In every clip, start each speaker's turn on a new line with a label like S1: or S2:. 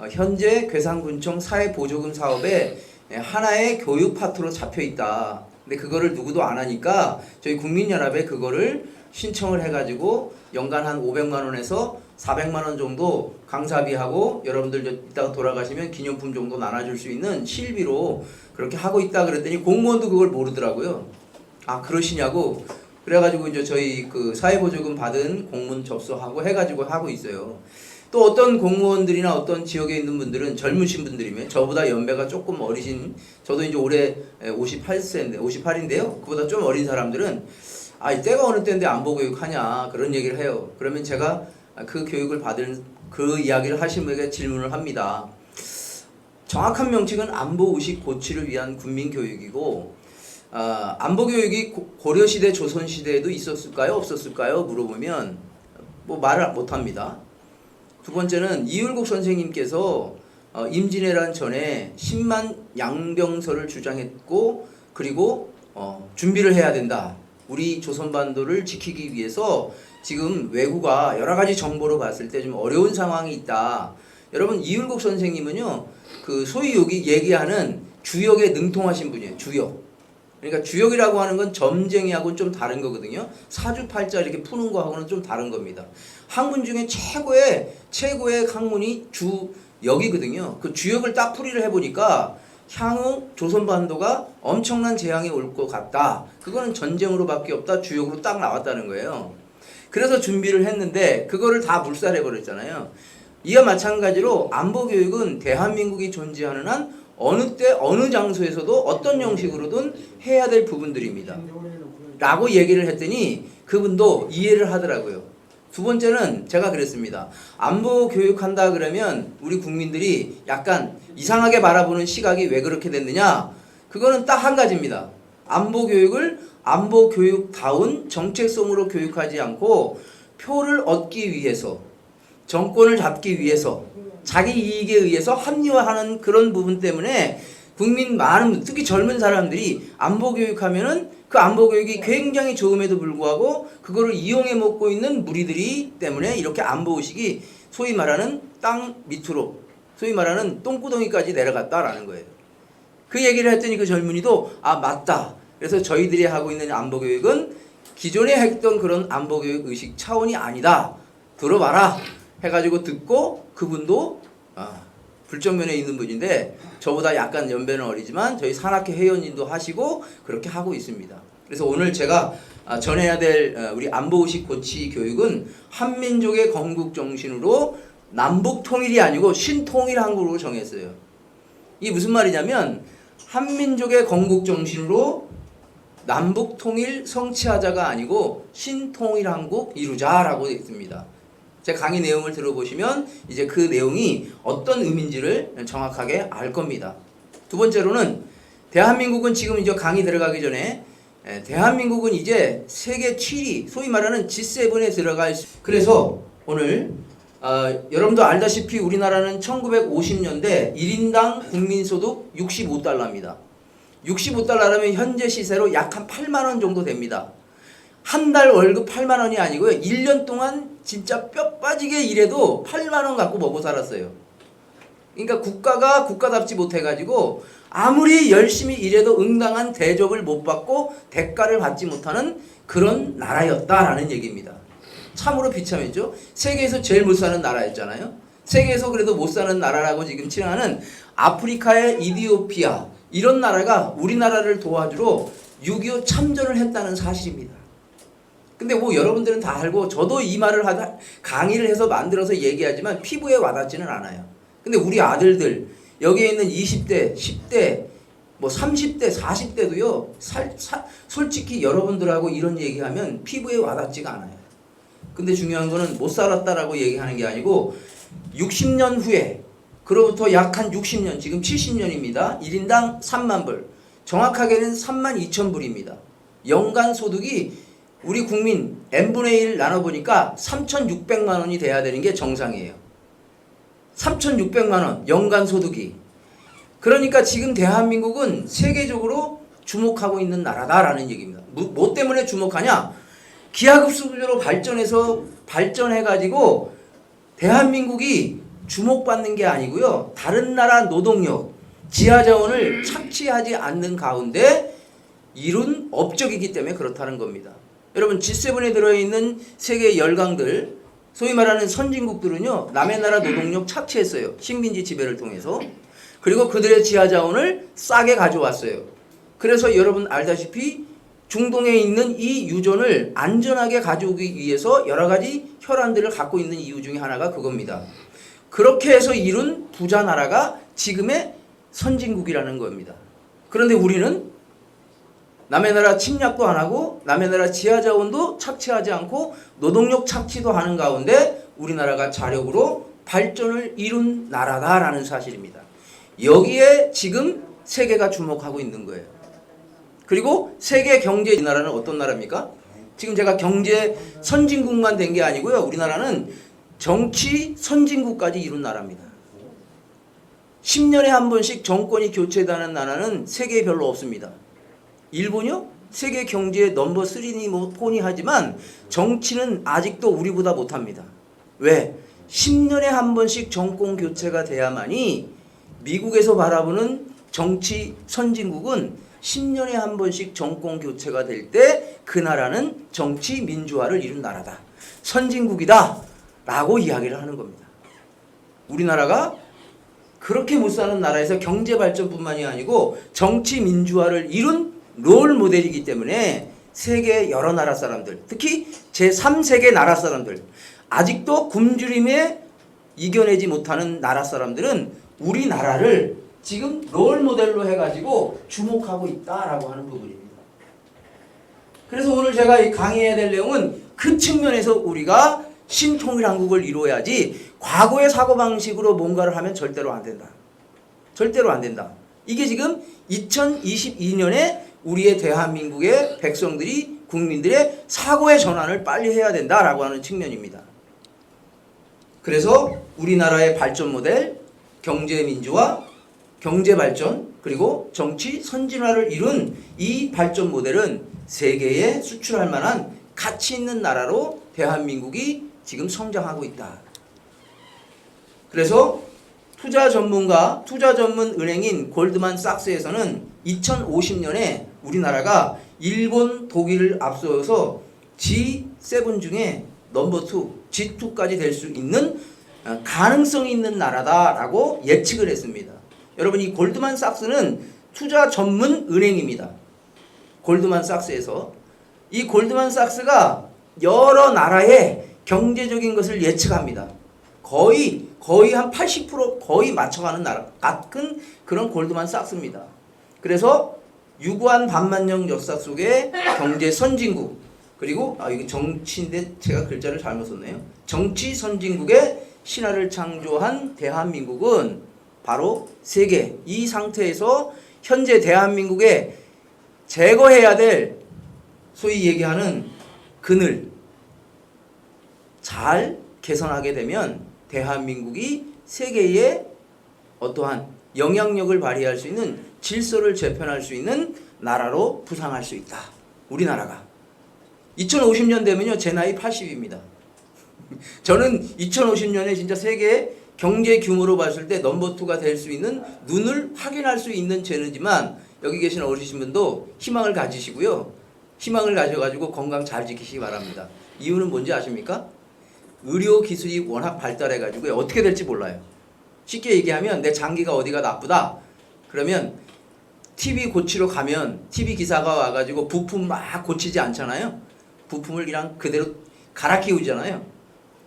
S1: 현재 괴산군청 사회보조금 사업에 하나의 교육 파트로 잡혀 있다. 근데 그거를 누구도 안 하니까 저희 국민연합에 그거를 신청을 해가지고 연간 한 500만 원에서 400만 원 정도 강사비하고 여러분들 이따가 돌아가시면 기념품 정도 나눠줄 수 있는 실비로 그렇게 하고 있다 그랬더니 공무원도 그걸 모르더라고요. 아, 그러시냐고. 그래가지고 이제 저희 그 사회보조금 받은 공문 접수하고 해가지고 하고 있어요. 또 어떤 공무원들이나 어떤 지역에 있는 분들은 젊으신 분들이면 저보다 연배가 조금 어리신, 저도 이제 올해 58인데요. 그보다 좀 어린 사람들은 아, 때가 어느 때인데 안보 교육하냐 그런 얘기를 해요. 그러면 제가 그 교육을 받은 그 이야기를 하신 분에게 질문을 합니다. 정확한 명칭은 안보의식 고취를 위한 국민교육이고 안보교육이 고려시대 조선시대에도 있었을까요 없었을까요 물어보면 뭐 말을 못합니다. 두 번째는 이율곡 선생님께서 임진왜란 전에 10만 양병설을 주장했고 그리고 준비를 해야 된다. 우리 조선반도를 지키기 위해서 지금 외구가 여러 가지 정보로 봤을 때 좀 어려운 상황이 있다. 여러분 이율곡 선생님은요 그 소위 여기 얘기하는 주역에 능통하신 분이에요. 주역. 그러니까 주역이라고 하는 건 점쟁이하고는 좀 다른 거거든요. 사주팔자 이렇게 푸는 거하고는 좀 다른 겁니다. 학문 중에 최고의 학문이 주역이거든요. 그 주역을 딱 풀이를 해보니까 향후 조선반도가 엄청난 재앙이 올 것 같다. 그거는 전쟁으로밖에 없다. 주역으로 딱 나왔다는 거예요. 그래서 준비를 했는데 그거를 다 물살해버렸잖아요. 이와 마찬가지로 안보교육은 대한민국이 존재하는 한 어느 때 어느 장소에서도 어떤 형식으로든 해야 될 부분들입니다. 라고 얘기를 했더니 그분도 이해를 하더라고요. 두 번째는 제가 그랬습니다. 안보 교육한다 그러면 우리 국민들이 약간 이상하게 바라보는 시각이 왜 그렇게 됐느냐? 그거는 딱 한 가지입니다. 안보 교육을 안보 교육다운 정체성으로 교육하지 않고 표를 얻기 위해서 정권을 잡기 위해서 자기 이익에 의해서 합리화하는 그런 부분 때문에 국민 많은 특히 젊은 사람들이 안보 교육하면은 그 안보 교육이 굉장히 좋음에도 불구하고 그거를 이용해 먹고 있는 무리들이 때문에 이렇게 안보 의식이 소위 말하는 땅 밑으로 소위 말하는 똥구덩이까지 내려갔다라는 거예요. 그 얘기를 했더니 그 젊은이도 아 맞다. 그래서 저희들이 하고 있는 안보 교육은 기존에 했던 그런 안보 교육 의식 차원이 아니다. 들어봐라. 해가지고 듣고 그분도 불정면에 있는 분인데 저보다 약간 연배는 어리지만 저희 산악회 회원님도 하시고 그렇게 하고 있습니다. 그래서 오늘 제가 전해야 될 우리 안보의식 고치 교육은 한민족의 건국 정신으로 남북 통일이 아니고 신통일 한국으로 정했어요. 이게 무슨 말이냐면 한민족의 건국 정신으로 남북 통일 성취하자가 아니고 신통일 한국 이루자라고 되어 있습니다. 제 강의 내용을 들어보시면 이제 그 내용이 어떤 의미인지를 정확하게 알 겁니다. 두 번째로는 대한민국은 지금 이제 강의 들어가기 전에 대한민국은 이제 세계 7위 소위 말하는 G7에 들어갈 그래서 오늘 여러분도 알다시피 우리나라는 1950년대 1인당 국민소득 65달러입니다. 65달러라면 현재 시세로 약 한 8만 원 정도 됩니다. 한 달 월급 8만 원이 아니고요. 1년 동안 진짜 뼈 빠지게 일해도 8만 원 갖고 먹고 살았어요. 그러니까 국가가 국가답지 못해가지고 아무리 열심히 일해도 응당한 대접을 못 받고 대가를 받지 못하는 그런 나라였다라는 얘기입니다. 참으로 비참했죠. 세계에서 제일 못 사는 나라였잖아요. 세계에서 그래도 못 사는 나라라고 지금 칭하는 아프리카의 이디오피아 이런 나라가 우리나라를 도와주러 6.25 참전을 했다는 사실입니다. 근데 뭐 여러분들은 다 알고 저도 이 말을 강의를 해서 만들어서 얘기하지만 피부에 와닿지는 않아요. 근데 우리 아들들 여기에 있는 20대, 10대, 뭐 30대, 40대도요. 솔직히 여러분들하고 이런 얘기하면 피부에 와닿지가 않아요. 근데 중요한 거는 못 살았다라고 얘기하는 게 아니고 60년 후에 그로부터 약 한 60년 지금 70년입니다. 1인당 3만 불 정확하게는 3만 2천 불입니다. 연간 소득이 우리 국민 n분의 1 나눠보니까 3,600만 원이 돼야 되는 게 정상이에요. 3,600만 원 연간 소득이. 그러니까 지금 대한민국은 세계적으로 주목하고 있는 나라다라는 얘기입니다. 뭐 때문에 주목하냐? 기하급수적으로 발전해가지고 대한민국이 주목받는 게 아니고요. 다른 나라 노동력, 지하자원을 착취하지 않는 가운데 이룬 업적이기 때문에 그렇다는 겁니다. 여러분 G7에 들어있는 세계 열강들, 소위 말하는 선진국들은요. 남의 나라 노동력 착취했어요. 식민지 지배를 통해서. 그리고 그들의 지하자원을 싸게 가져왔어요. 그래서 여러분 알다시피 중동에 있는 이 유전을 안전하게 가져오기 위해서 여러 가지 혈안들을 갖고 있는 이유 중에 하나가 그겁니다. 그렇게 해서 이룬 부자 나라가 지금의 선진국이라는 겁니다. 그런데 우리는 남의 나라 침략도 안 하고 남의 나라 지하자원도 착취하지 않고 노동력 착취도 하는 가운데 우리나라가 자력으로 발전을 이룬 나라다라는 사실입니다. 여기에 지금 세계가 주목하고 있는 거예요. 그리고 세계 경제 이 나라는 어떤 나라입니까? 지금 제가 경제 선진국만 된 게 아니고요. 우리나라는 정치 선진국까지 이룬 나라입니다. 10년에 한 번씩 정권이 교체되는 나라는 세계에 별로 없습니다. 일본이요? 세계 경제의 넘버 3니 뭐 4니 하지만 정치는 아직도 우리보다 못합니다. 왜? 10년에 한 번씩 정권 교체가 돼야만이 미국에서 바라보는 정치 선진국은 10년에 한 번씩 정권 교체가 될 때 그 나라는 정치 민주화를 이룬 나라다. 선진국이다. 라고 이야기를 하는 겁니다. 우리나라가 그렇게 못 사는 나라에서 경제 발전뿐만이 아니고 정치 민주화를 이룬 롤 모델이기 때문에 세계 여러 나라 사람들, 특히 제3세계 나라 사람들, 아직도 굶주림에 이겨내지 못하는 나라 사람들은 우리나라를 지금 롤 모델로 해가지고 주목하고 있다라고 하는 부분입니다. 그래서 오늘 제가 강의해야 될 내용은 그 측면에서 우리가 신통일한국을 이루어야지 과거의 사고방식으로 뭔가를 하면 절대로 안 된다. 절대로 안 된다. 이게 지금 2022년에 우리의 대한민국의 백성들이 국민들의 사고의 전환을 빨리 해야 된다라고 하는 측면입니다. 그래서 우리나라의 발전 모델, 경제 민주화, 경제 발전, 그리고 정치 선진화를 이룬 이 발전 모델은 세계에 수출할 만한 가치 있는 나라로 대한민국이 지금 성장하고 있다. 그래서 투자 전문가, 투자 전문 은행인 골드만삭스에서는 2050년에 우리나라가 일본, 독일을 앞서서 G7 중에 넘버 2, G2까지 될 수 있는 가능성이 있는 나라다라고 예측을 했습니다. 여러분 이 골드만삭스는 투자 전문 은행입니다. 골드만삭스에서 이 골드만삭스가 여러 나라의 경제적인 것을 예측합니다. 거의 한 80% 거의 맞춰가는 나라 같은 그런 골드만삭스입니다. 그래서 유구한 반만년 역사 속의 경제 선진국 그리고 이거 정치인데 제가 글자를 잘못 썼네요. 정치 선진국의 신화를 창조한 대한민국은 바로 세계 이 상태에서 현재 대한민국에 제거해야 될 소위 얘기하는 그늘 잘 개선하게 되면 대한민국이 세계에 어떠한 영향력을 발휘할 수 있는 질서를 재편할 수 있는 나라로 부상할 수 있다. 우리나라가 2050년 되면요 제 나이 80입니다. 저는 2050년에 진짜 세계 경제 규모로 봤을 때 넘버 2가 될 수 있는 눈을 확인할 수 있는 죄는지만 여기 계신 어르신분도 희망을 가지시고요. 희망을 가져가지고 건강 잘 지키시기 바랍니다. 이유는 뭔지 아십니까? 의료 기술이 워낙 발달해가지고 어떻게 될지 몰라요. 쉽게 얘기하면 내 장기가 어디가 나쁘다. 그러면 TV 고치러 가면 TV 기사가 와가지고 부품 막 고치지 않잖아요. 부품을 그냥 그대로 갈아 끼우잖아요.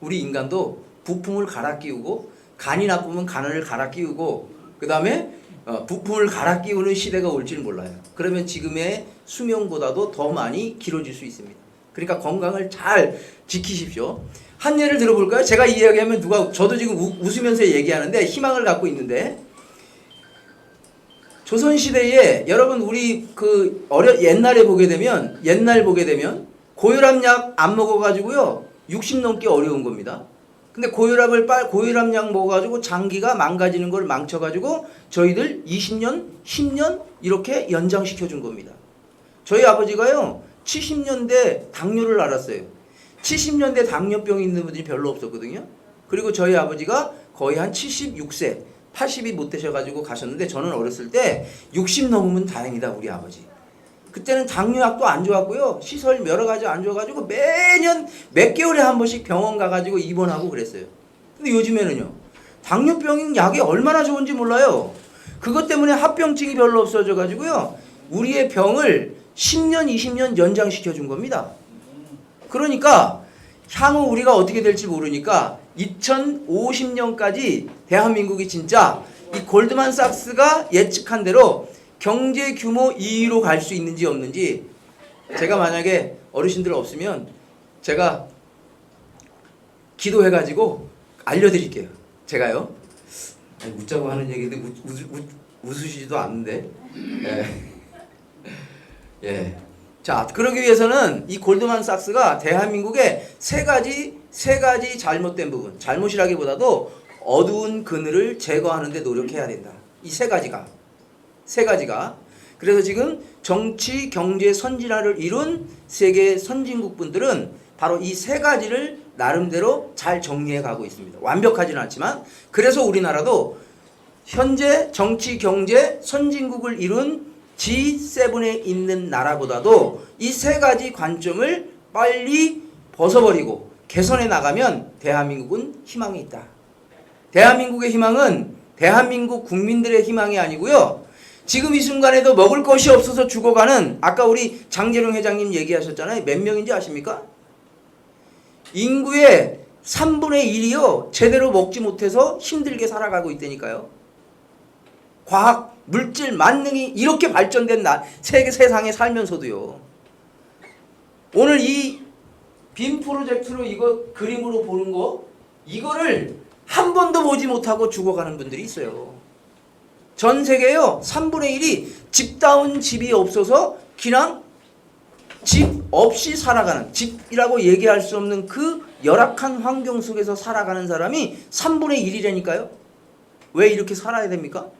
S1: 우리 인간도 부품을 갈아 끼우고 간이 나쁘면 간을 갈아 끼우고 그 다음에 부품을 갈아 끼우는 시대가 올지는 몰라요. 그러면 지금의 수명보다도 더 많이 길어질 수 있습니다. 그러니까 건강을 잘 지키십시오. 한 예를 들어볼까요? 제가 이 이야기하면 저도 지금 웃으면서 얘기하는데 희망을 갖고 있는데 조선시대에 여러분 우리 옛날 보게 되면 고혈압약 안 먹어가지고요 60 넘게 어려운 겁니다. 근데 고혈압약 먹어가지고 장기가 망가지는 걸 망쳐가지고 저희들 20년, 10년 이렇게 연장시켜 준 겁니다. 저희 아버지가요 70년대 당뇨를 앓았어요. 70년대 당뇨병 있는 분들이 별로 없었거든요. 그리고 저희 아버지가 거의 한 76세, 80이 못 되셔가지고 가셨는데 저는 어렸을 때 60 넘으면 다행이다 우리 아버지. 그때는 당뇨약도 안 좋았고요. 시설 여러 가지 안 좋아가지고 매년 몇 개월에 한 번씩 병원 가가지고 입원하고 그랬어요. 근데 요즘에는요. 당뇨병인 약이 얼마나 좋은지 몰라요. 그것 때문에 합병증이 별로 없어져가지고요. 우리의 병을 10년, 20년 연장시켜 준 겁니다. 그러니까 향후 우리가 어떻게 될지 모르니까 2050년까지 대한민국이 진짜 이 골드만삭스가 예측한 대로 경제 규모 2위로 갈 수 있는지 없는지 제가 만약에 어르신들 없으면 제가 기도해가지고 알려드릴게요. 제가요. 아니, 웃자고 하는 얘기인데 웃으시지도 않는데. 예. 예. 자, 그러기 위해서는 이 골드만삭스가 대한민국의 세 가지 잘못된 부분, 잘못이라기보다도 어두운 그늘을 제거하는 데 노력해야 된다. 이 세 가지가. 그래서 지금 정치, 경제 선진화를 이룬 세계 선진국분들은 바로 이 세 가지를 나름대로 잘 정리해 가고 있습니다. 완벽하지는 않지만. 그래서 우리나라도 현재 정치, 경제 선진국을 이룬 G7에 있는 나라보다도 이 세 가지 관점을 빨리 벗어버리고 개선해 나가면 대한민국은 희망이 있다. 대한민국의 희망은 대한민국 국민들의 희망이 아니고요. 지금 이 순간에도 먹을 것이 없어서 죽어가는 아까 우리 장재룡 회장님 얘기하셨잖아요. 몇 명인지 아십니까? 인구의 3분의 1이요. 제대로 먹지 못해서 힘들게 살아가고 있다니까요. 과학, 물질, 만능이 이렇게 발전된 세상에 살면서도요. 오늘 이 빔 프로젝트로 이거 그림으로 보는 거 이거를 한 번도 보지 못하고 죽어가는 분들이 있어요. 전 세계요 3분의 1이 집다운 집이 없어서 그냥 집 없이 살아가는, 집이라고 얘기할 수 없는 그 열악한 환경 속에서 살아가는 사람이 3분의 1이라니까요. 왜 이렇게 살아야 됩니까?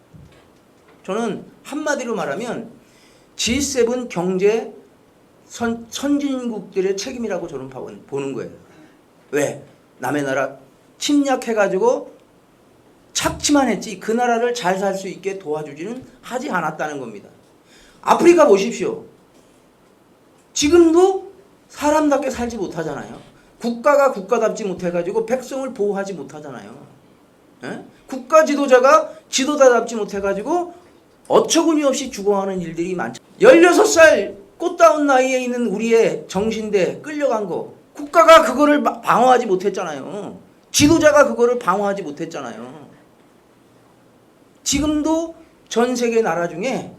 S1: 저는 한마디로 말하면 G7 경제 선진국들의 책임이라고 저는 보는 거예요. 왜? 남의 나라 침략해가지고 착취만 했지 그 나라를 잘 살 수 있게 도와주지는 하지 않았다는 겁니다. 아프리카 보십시오. 지금도 사람답게 살지 못하잖아요. 국가가 국가답지 못해가지고 백성을 보호하지 못하잖아요. 에? 국가 지도자가 지도자답지 못해가지고 어처구니 없이 죽어가는 일들이 많죠. 16살 꽃다운 나이에 있는 우리의 정신대 끌려간 거 국가가 그거를 방어하지 못했잖아요. 지도자가 그거를 방어하지 못했잖아요. 지금도 전 세계 나라 중에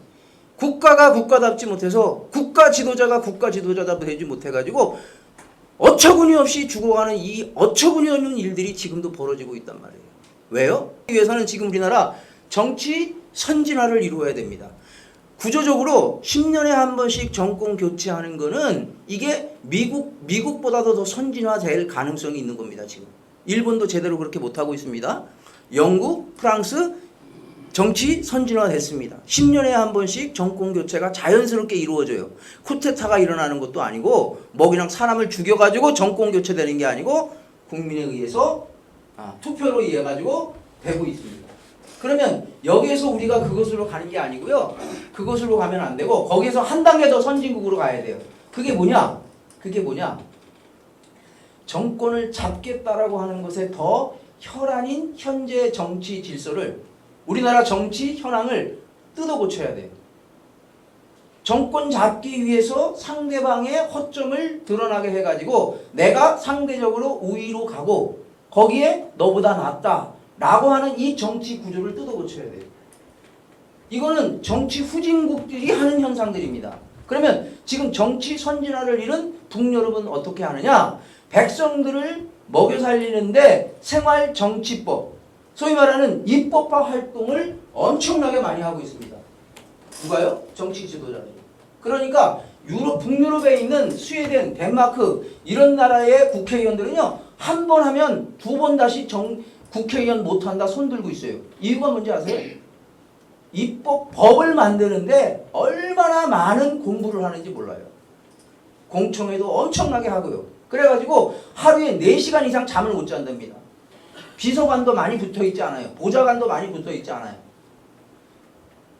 S1: 국가가 국가답지 못해서 국가 지도자가 국가 지도자답지 되지 못해가지고 어처구니 없이 죽어가는 이 어처구니 없는 일들이 지금도 벌어지고 있단 말이에요. 왜요? 이 위해서는 지금 우리나라 정치 선진화를 이루어야 됩니다. 구조적으로 10년에 한 번씩 정권 교체하는 거는 이게 미국보다도 더 선진화될 가능성이 있는 겁니다. 지금 일본도 제대로 그렇게 못하고 있습니다. 영국, 프랑스 정치 선진화 됐습니다. 10년에 한 번씩 정권 교체가 자연스럽게 이루어져요. 쿠데타가 일어나는 것도 아니고 뭐 그냥 사람을 죽여가지고 정권 교체되는 게 아니고 국민에 의해서 투표로 의해 가지고 되고 있습니다. 그러면 여기에서 우리가 그것으로 가는 게 아니고요. 그것으로 가면 안 되고 거기에서 한 단계 더 선진국으로 가야 돼요. 그게 뭐냐? 정권을 잡겠다라고 하는 것에 더 혈안인 현재 정치 질서를 우리나라 정치 현황을 뜯어 고쳐야 돼요. 정권 잡기 위해서 상대방의 허점을 드러나게 해가지고 내가 상대적으로 우위로 가고 거기에 너보다 낫다 라고 하는 이 정치 구조를 뜯어 고쳐야 돼요. 이거는 정치 후진국들이 하는 현상들입니다. 그러면 지금 정치 선진화를 이룬 북유럽은 어떻게 하느냐? 백성들을 먹여 살리는데 생활 정치법, 소위 말하는 입법화 활동을 엄청나게 많이 하고 있습니다. 누가요? 정치 지도자들. 그러니까 북유럽에 있는 스웨덴, 덴마크 이런 나라의 국회의원들은요. 한 번 하면 두 번 다시 국회의원 못한다 손 들고 있어요. 이유가 뭔지 아세요? 법을 만드는데 얼마나 많은 공부를 하는지 몰라요. 공청회도 엄청나게 하고요. 그래가지고 하루에 4시간 이상 잠을 못 잔답니다. 비서관도 많이 붙어있지 않아요. 보좌관도 많이 붙어있지 않아요.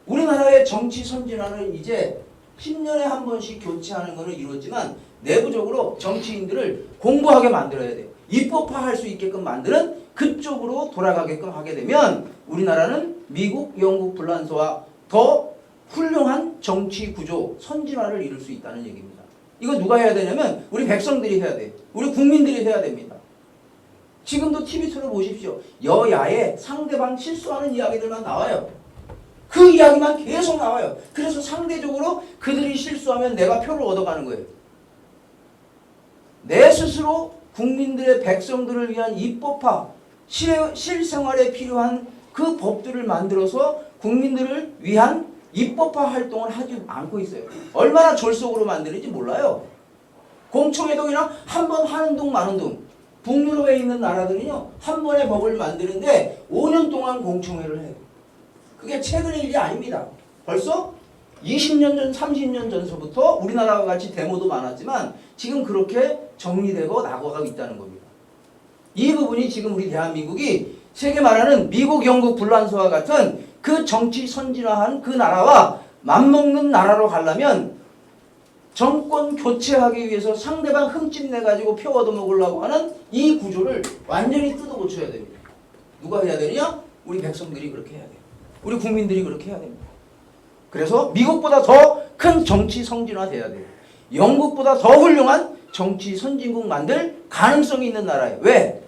S1: 우리나라의 정치 선진화는 이제 10년에 한 번씩 교체하는 것은 이루어지만 내부적으로 정치인들을 공부하게 만들어야 돼요. 입법화할 수 있게끔 만드는 그쪽으로 돌아가게끔 하게 되면 우리나라는 미국, 영국, 불란서와 더 훌륭한 정치 구조, 선진화를 이룰 수 있다는 얘기입니다. 이거 누가 해야 되냐면 우리 백성들이 해야 돼요. 우리 국민들이 해야 됩니다. 지금도 TV 틀어보십시오. 여야의 상대방 실수하는 이야기들만 나와요. 그 이야기만 계속 나와요. 그래서 상대적으로 그들이 실수하면 내가 표를 얻어가는 거예요. 내 스스로 국민들의 백성들을 위한 입법화, 실생활에 필요한 그 법들을 만들어서 국민들을 위한 입법화 활동을 하지 않고 있어요. 얼마나 졸속으로 만드는지 몰라요. 공청회도 그냥 한 번 하는 둥 마는 둥. 북유럽에 있는 나라들은요, 한 번의 법을 만드는데 5년 동안 공청회를 해요. 그게 최근의 일이 아닙니다. 벌써 20년 전, 30년 전서부터 우리나라와 같이 데모도 많았지만 지금 그렇게 정리되고 나고가고 있다는 겁니다. 이 부분이 지금 우리 대한민국이 세계 말하는 미국, 영국, 불란서와 같은 그 정치 선진화한 그 나라와 맞먹는 나라로 가려면 정권 교체하기 위해서 상대방 흠집 내가지고 표 얻어먹으려고 하는 이 구조를 완전히 뜯어고쳐야 됩니다. 누가 해야 되느냐? 우리 백성들이 그렇게 해야 돼요. 우리 국민들이 그렇게 해야 됩니다. 그래서 미국보다 더 큰 정치 성진화 돼야 돼요. 영국보다 더 훌륭한 정치 선진국 만들 가능성이 있는 나라예요. 왜?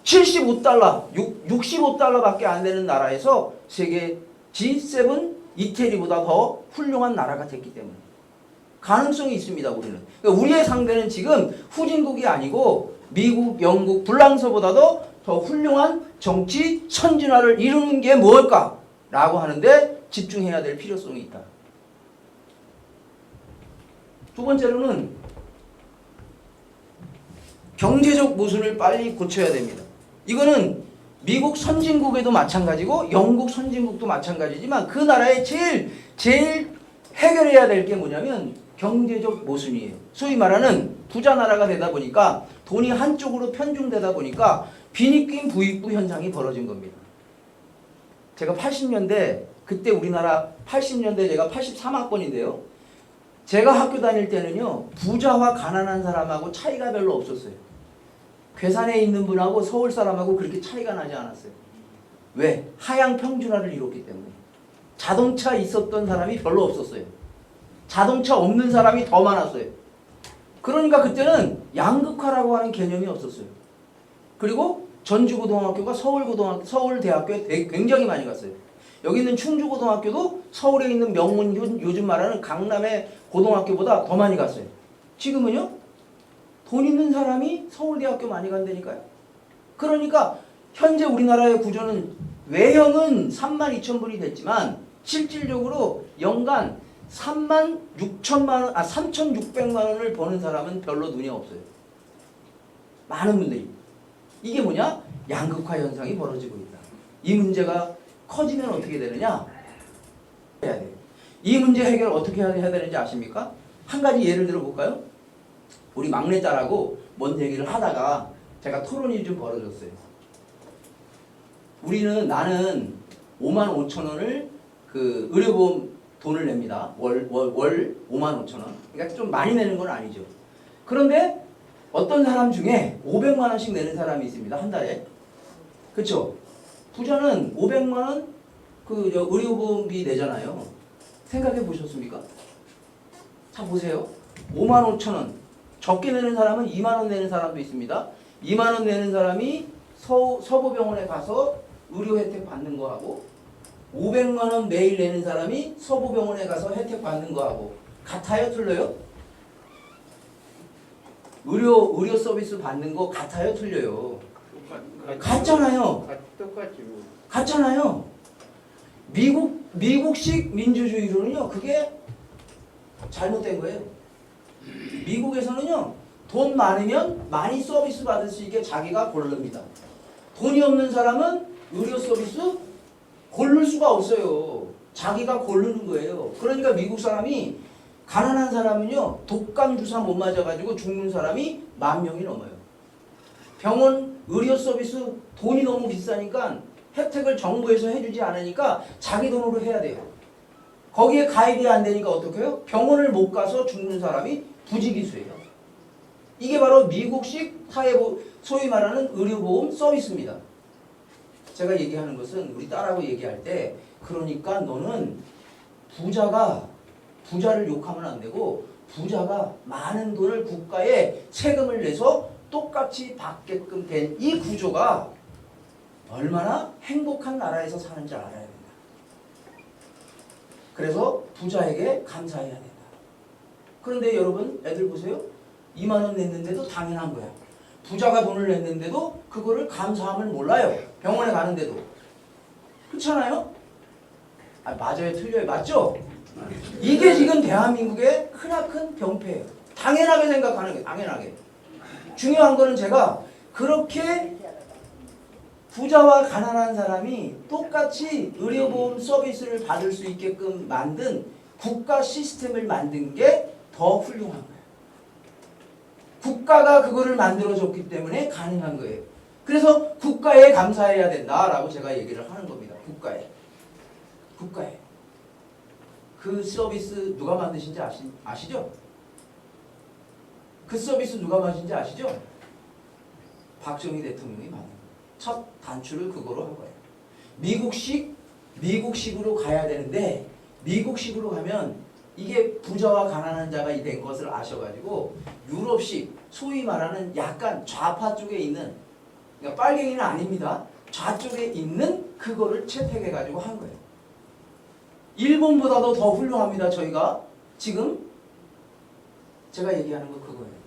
S1: 75달러, 65달러밖에 안 되는 나라에서 세계 G7 이태리보다 더 훌륭한 나라가 됐기 때문에 가능성이 있습니다. 우리는. 그러니까 우리의 상대는 지금 후진국이 아니고 미국, 영국, 불란서보다도 더 훌륭한 정치 선진화를 이루는 게 뭘까? 라고 하는데 집중해야 될 필요성이 있다. 두 번째로는 경제적 모순을 빨리 고쳐야 됩니다. 이거는 미국 선진국에도 마찬가지고 영국 선진국도 마찬가지지만 그 나라의 제일 해결해야 될 게 뭐냐면 경제적 모순이에요. 소위 말하는 부자 나라가 되다 보니까 돈이 한쪽으로 편중되다 보니까 빈익빈 부익부 현상이 벌어진 겁니다. 제가 80년대 그때 우리나라 80년대 제가 83학번인데요. 제가 학교 다닐 때는요. 부자와 가난한 사람하고 차이가 별로 없었어요. 괴산에 있는 분하고 서울 사람하고 그렇게 차이가 나지 않았어요. 왜? 하향 평준화를 이뤘기 때문에. 자동차 있었던 사람이 별로 없었어요. 자동차 없는 사람이 더 많았어요. 그러니까 그때는 양극화라고 하는 개념이 없었어요. 그리고 전주고등학교가 서울대학교에 굉장히 많이 갔어요. 여기 있는 충주고등학교도 서울에 있는 명문 요즘 말하는 강남의 고등학교보다 더 많이 갔어요. 지금은요? 돈 있는 사람이 서울대학교 많이 간다니까요. 그러니까 현재 우리나라의 구조는 외형은 32,000불이 됐지만 실질적으로 연간 3,600만 원을 버는 사람은 별로 눈이 없어요. 많은 분들이. 이게 뭐냐? 양극화 현상이 벌어지고 있다. 이 문제가 커지면 어떻게 되느냐? 해야 돼요. 이 문제 해결을 어떻게 해야 되는지 아십니까? 한 가지 예를 들어 볼까요? 우리 막내딸하고 뭔 얘기를 하다가 제가 토론이 좀 벌어졌어요. 나는 55,000원을 그 의료보험 돈을 냅니다. 월 55,000원. 그러니까 좀 많이 내는 건 아니죠. 그런데 어떤 사람 중에 500만 원씩 내는 사람이 있습니다. 한 달에. 그렇죠? 부자는 500만 원 그 의료보험비 내잖아요. 생각해 보셨습니까? 자 보세요. 55,000원. 적게 내는 사람은 2만 원 내는 사람도 있습니다. 2만 원 내는 사람이 서부병원에 가서 의료 혜택 받는 거하고 500만 원 매일 내는 사람이 서부병원에 가서 혜택 받는 거하고 같아요? 틀려요? 의료 서비스 받는 거 같아요? 틀려요? 같잖아요.
S2: 똑같지 뭐.
S1: 같잖아요. 미국식 민주주의로는요, 그게 잘못된 거예요. 미국에서는요, 돈 많으면 많이 서비스 받을 수 있게 자기가 고릅니다. 돈이 없는 사람은 의료 서비스 고를 수가 없어요. 자기가 고르는 거예요. 그러니까 미국 사람이 가난한 사람은요, 독감 주사 못 맞아가지고 죽는 사람이 10,000명이 넘어요. 병원 의료 서비스 돈이 너무 비싸니까 혜택을 정부에서 해주지 않으니까 자기 돈으로 해야 돼요. 거기에 가입이 안 되니까 어떻게 해요? 병원을 못 가서 죽는 사람이 부지기수예요. 이게 바로 미국식 소위 말하는 의료보험 서비스입니다. 제가 얘기하는 것은 우리 딸하고 얘기할 때 그러니까 너는 부자를 욕하면 안 되고 부자가 많은 돈을 국가에 세금을 내서 똑같이 받게끔 된 이 구조가 얼마나 행복한 나라에서 사는지 알아야 된다. 그래서 부자에게 감사해야 된다. 그런데 여러분 애들 보세요. 2만 원 냈는데도 당연한 거야. 부자가 돈을 냈는데도 그거를 감사함을 몰라요. 병원에 가는데도. 그렇잖아요? 맞아요, 틀려요, 맞죠? 이게 지금 대한민국의 크나큰 병폐예요. 당연하게 생각하는 게 당연하게. 중요한 거는 제가 그렇게 부자와 가난한 사람이 똑같이 의료보험 서비스를 받을 수 있게끔 만든 국가 시스템을 만든 게 더 훌륭한 거예요. 국가가 그거를 만들어줬기 때문에 가능한 거예요. 그래서 국가에 감사해야 된다라고 제가 얘기를 하는 겁니다. 국가에. 그 서비스 누가 만드신지 아시죠? 그 서비스 누가 만드신지 아시죠? 박정희 대통령이 만든 첫 단추를 그거로 한 거예요. 미국식으로 가야 되는데 미국식으로 가면 이게 부자와 가난한 자가 된 것을 아셔가지고 유럽식 소위 말하는 약간 좌파 쪽에 있는 그러니까 빨갱이는 아닙니다. 좌쪽에 있는 그거를 채택해가지고 한 거예요. 일본보다도 더 훌륭합니다. 저희가 지금 제가 얘기하는 거 그거예요.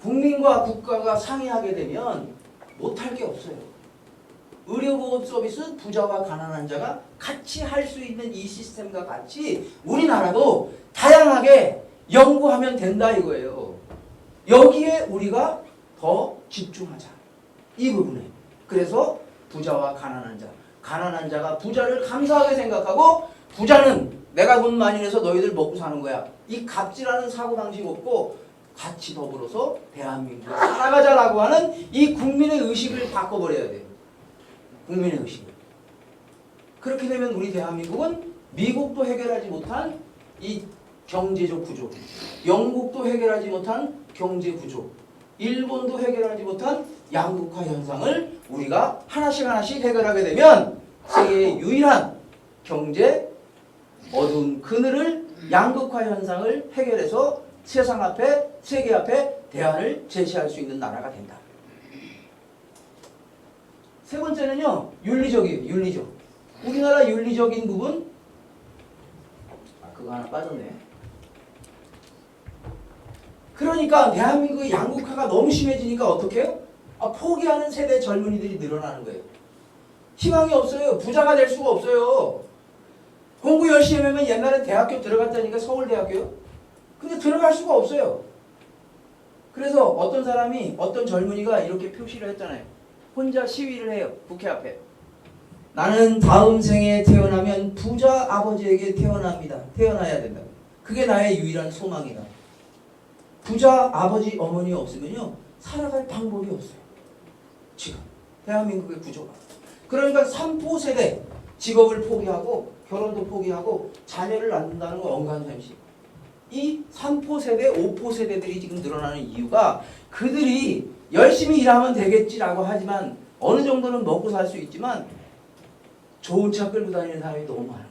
S1: 국민과 국가가 상의하게 되면 못할 게 없어요. 의료보험 서비스 부자와 가난한 자가 같이 할 수 있는 이 시스템과 같이 우리나라도 다양하게 연구하면 된다 이거예요. 여기에 우리가 더 집중하자. 이 부분에. 그래서 부자와 가난한 자가 부자를 감사하게 생각하고 부자는 내가 돈 많이 내서 너희들 먹고 사는 거야. 이 갑질하는 사고방식 없고 같이 더불어서 대한민국을 살아가자라고 하는 이 국민의 의식을 바꿔버려야 돼요. 국민의 의식을. 그렇게 되면 우리 대한민국은 미국도 해결하지 못한 이 경제적 구조, 영국도 해결하지 못한 경제 구조, 일본도 해결하지 못한 양극화 현상을 우리가 하나씩 해결하게 되면 세계의 유일한 경제 어두운 그늘을 양극화 현상을 해결해서 세상 앞에 세계 앞에 대안을 제시할 수 있는 나라가 된다. 세 번째는요. 윤리적이에요. 윤리적. 우리나라 윤리적인 부분 그거 하나 빠졌네. 그러니까 대한민국의 양극화가 너무 심해지니까 어떻게 해요? 포기하는 세대 젊은이들이 늘어나는 거예요. 희망이 없어요. 부자가 될 수가 없어요. 공부 열심히 하면 옛날에 대학교 들어갔다니까 서울대학교요. 근데 들어갈 수가 없어요. 그래서 어떤 젊은이가 이렇게 표시를 했잖아요. 혼자 시위를 해요. 국회 앞에. 나는 다음 생에 태어나면 부자 아버지에게 태어나야 된다. 그게 나의 유일한 소망이다. 부자 아버지 어머니 없으면요. 살아갈 방법이 없어요. 지금 대한민국의 구조가. 그러니까 3포 세대 직업을 포기하고 결혼도 포기하고 자녀를 낳는다는 거 언간현실. 이 3포 세대, 5포 세대들이 지금 늘어나는 이유가 그들이 열심히 일하면 되겠지라고 하지만 어느 정도는 먹고 살 수 있지만 좋은 차 끌고 다니는 사람이 너무 많은 거야.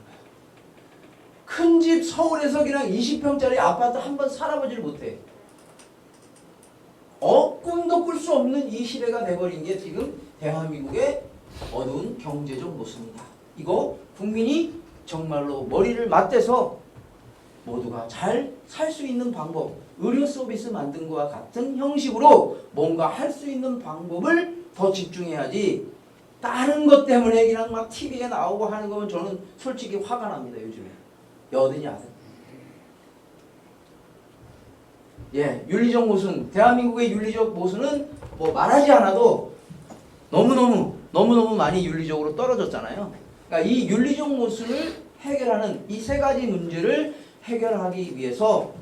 S1: 큰 집 서울에서 그냥 20평짜리 아파트 한 번 살아보질 못해. 꿈도 꿀 수 없는 이 시대가 돼버린 게 지금 대한민국의 어두운 경제적 모습입니다. 이거 국민이 정말로 머리를 맞대서 모두가 잘 살 수 있는 방법, 의료 서비스 만든 것과 같은 형식으로 뭔가 할 수 있는 방법을 더 집중해야지 다른 것 때문에 그냥 막 TV에 나오고 하는 거면 저는 솔직히 화가 납니다. 요즘에. 여든이 아들. 윤리적 모순. 대한민국의 윤리적 모순은 뭐 말하지 않아도 너무너무 많이 윤리적으로 떨어졌잖아요. 그러니까 이 윤리적 모순을 해결하는 이 세 가지 문제를 해결하기 위해서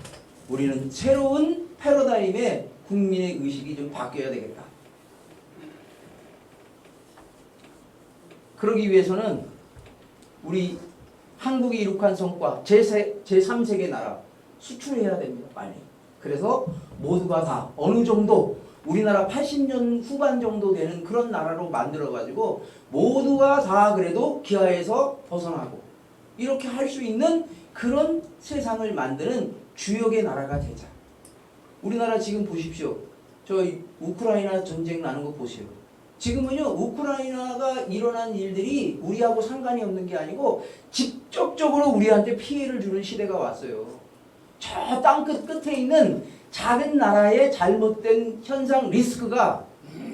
S1: 우리는 새로운 패러다임의 국민의 의식이 좀 바뀌어야 되겠다. 그러기 위해서는 우리 한국이 이룩한 성과 제3세계 나라 수출해야 됩니다. 빨리. 그래서 모두가 다 어느 정도 우리나라 80년 후반 정도 되는 그런 나라로 만들어가지고 모두가 다 그래도 기아에서 벗어나고 이렇게 할 수 있는 그런 세상을 만드는 주역의 나라가 되자. 우리나라 지금 보십시오. 저 우크라이나 전쟁 나는 거 보세요. 지금은요 우크라이나가 일어난 일들이 우리하고 상관이 없는 게 아니고 직접적으로 우리한테 피해를 주는 시대가 왔어요. 저 땅끝 끝에 있는 작은 나라의 잘못된 현상 리스크가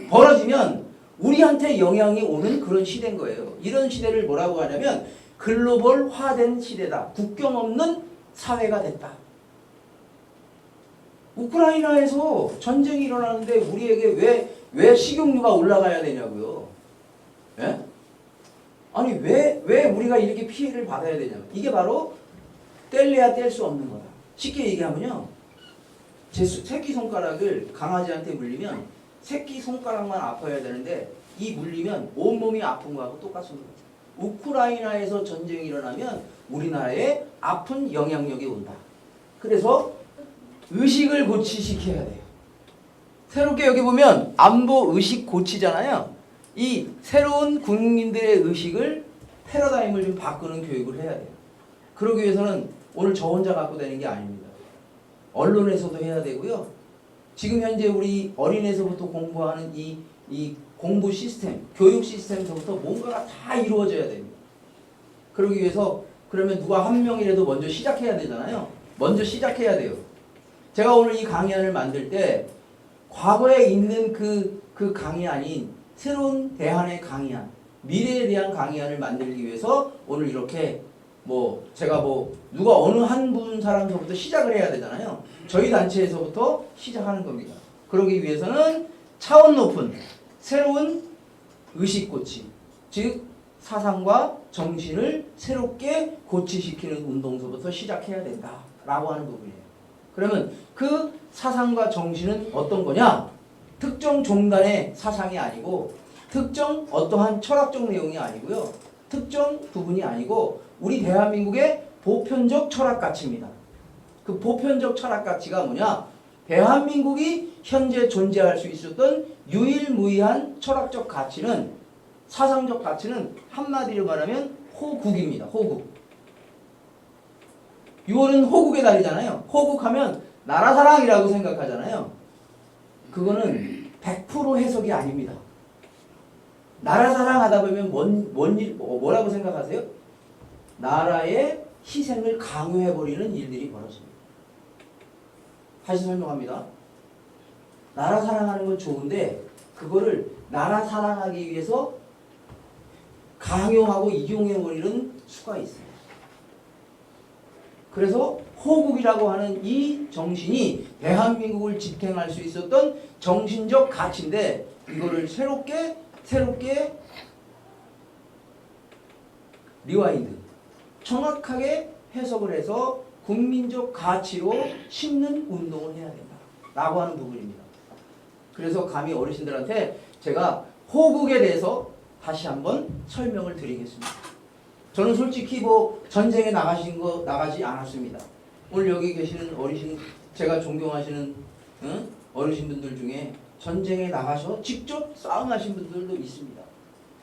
S1: 벌어지면 우리한테 영향이 오는 그런 시대인 거예요. 이런 시대를 뭐라고 하냐면 글로벌화된 시대다. 국경 없는 사회가 됐다. 우크라이나에서 전쟁이 일어나는데 우리에게 왜 식용유가 올라가야 되냐고요. 예? 아니 왜 우리가 이렇게 피해를 받아야 되냐고. 이게 바로 뗄래야 뗄 수 없는 거다. 쉽게 얘기하면요. 제 새끼손가락을 강아지한테 물리면 새끼손가락만 아파야 되는데 이 물리면 온몸이 아픈 거하고 똑같습니다. 우크라이나에서 전쟁이 일어나면 우리나라에 아픈 영향력이 온다. 그래서 의식을 고치시켜야 돼요. 새롭게 여기 보면 안보 의식 고치잖아요. 이 새로운 국민들의 의식을 패러다임을 좀 바꾸는 교육을 해야 돼요. 그러기 위해서는 오늘 저 혼자 갖고 되는 게 아닙니다. 언론에서도 해야 되고요. 지금 현재 우리 어린이에서부터 공부하는 이 공부 시스템, 교육 시스템서부터 뭔가가 다 이루어져야 됩니다. 그러기 위해서 그러면 누가 한 명이라도 먼저 시작해야 되잖아요. 먼저 시작해야 돼요. 제가 오늘 이 강의안을 만들 때 과거에 있는 그 강의안인 새로운 대안의 강의안, 미래에 대한 강의안을 만들기 위해서 오늘 이렇게 제가 누가 어느 한 분 사람서부터 시작을 해야 되잖아요. 저희 단체에서부터 시작하는 겁니다. 그러기 위해서는 차원 높은 새로운 의식 고치, 즉 사상과 정신을 새롭게 고치시키는 운동서부터 시작해야 된다라고 하는 부분이에요. 그러면 그 사상과 정신은 어떤 거냐? 특정 종단의 사상이 아니고 특정 어떠한 철학적 내용이 아니고요. 특정 부분이 아니고 우리 대한민국의 보편적 철학 가치입니다. 그 보편적 철학 가치가 뭐냐? 대한민국이 현재 존재할 수 있었던 유일무이한 철학적 가치는, 사상적 가치는 한마디로 말하면 호국입니다. 호국. 6월은 호국의 달이잖아요. 호국하면 나라사랑이라고 생각하잖아요. 그거는 100% 해석이 아닙니다. 나라사랑 하다 보면 뭐라고 생각하세요? 나라의 희생을 강요해버리는 일들이 벌어집니다. 다시 설명합니다. 나라 사랑하는 건 좋은데 그거를 나라 사랑하기 위해서 강요하고 이용해버리는 수가 있어요. 그래서 호국이라고 하는 이 정신이 대한민국을 지탱할 수 있었던 정신적 가치인데 이거를 새롭게 리와인드, 정확하게 해석을 해서 국민적 가치로 심는 운동을 해야 된다 라고 하는 부분입니다. 그래서 감히 어르신들한테 제가 호국에 대해서 다시 한번 설명을 드리겠습니다. 저는 솔직히 전쟁에 나가지 않았습니다. 오늘 여기 계시는 어르신, 제가 존경하시는 어르신분들 중에 전쟁에 나가서 직접 싸움하신 분들도 있습니다.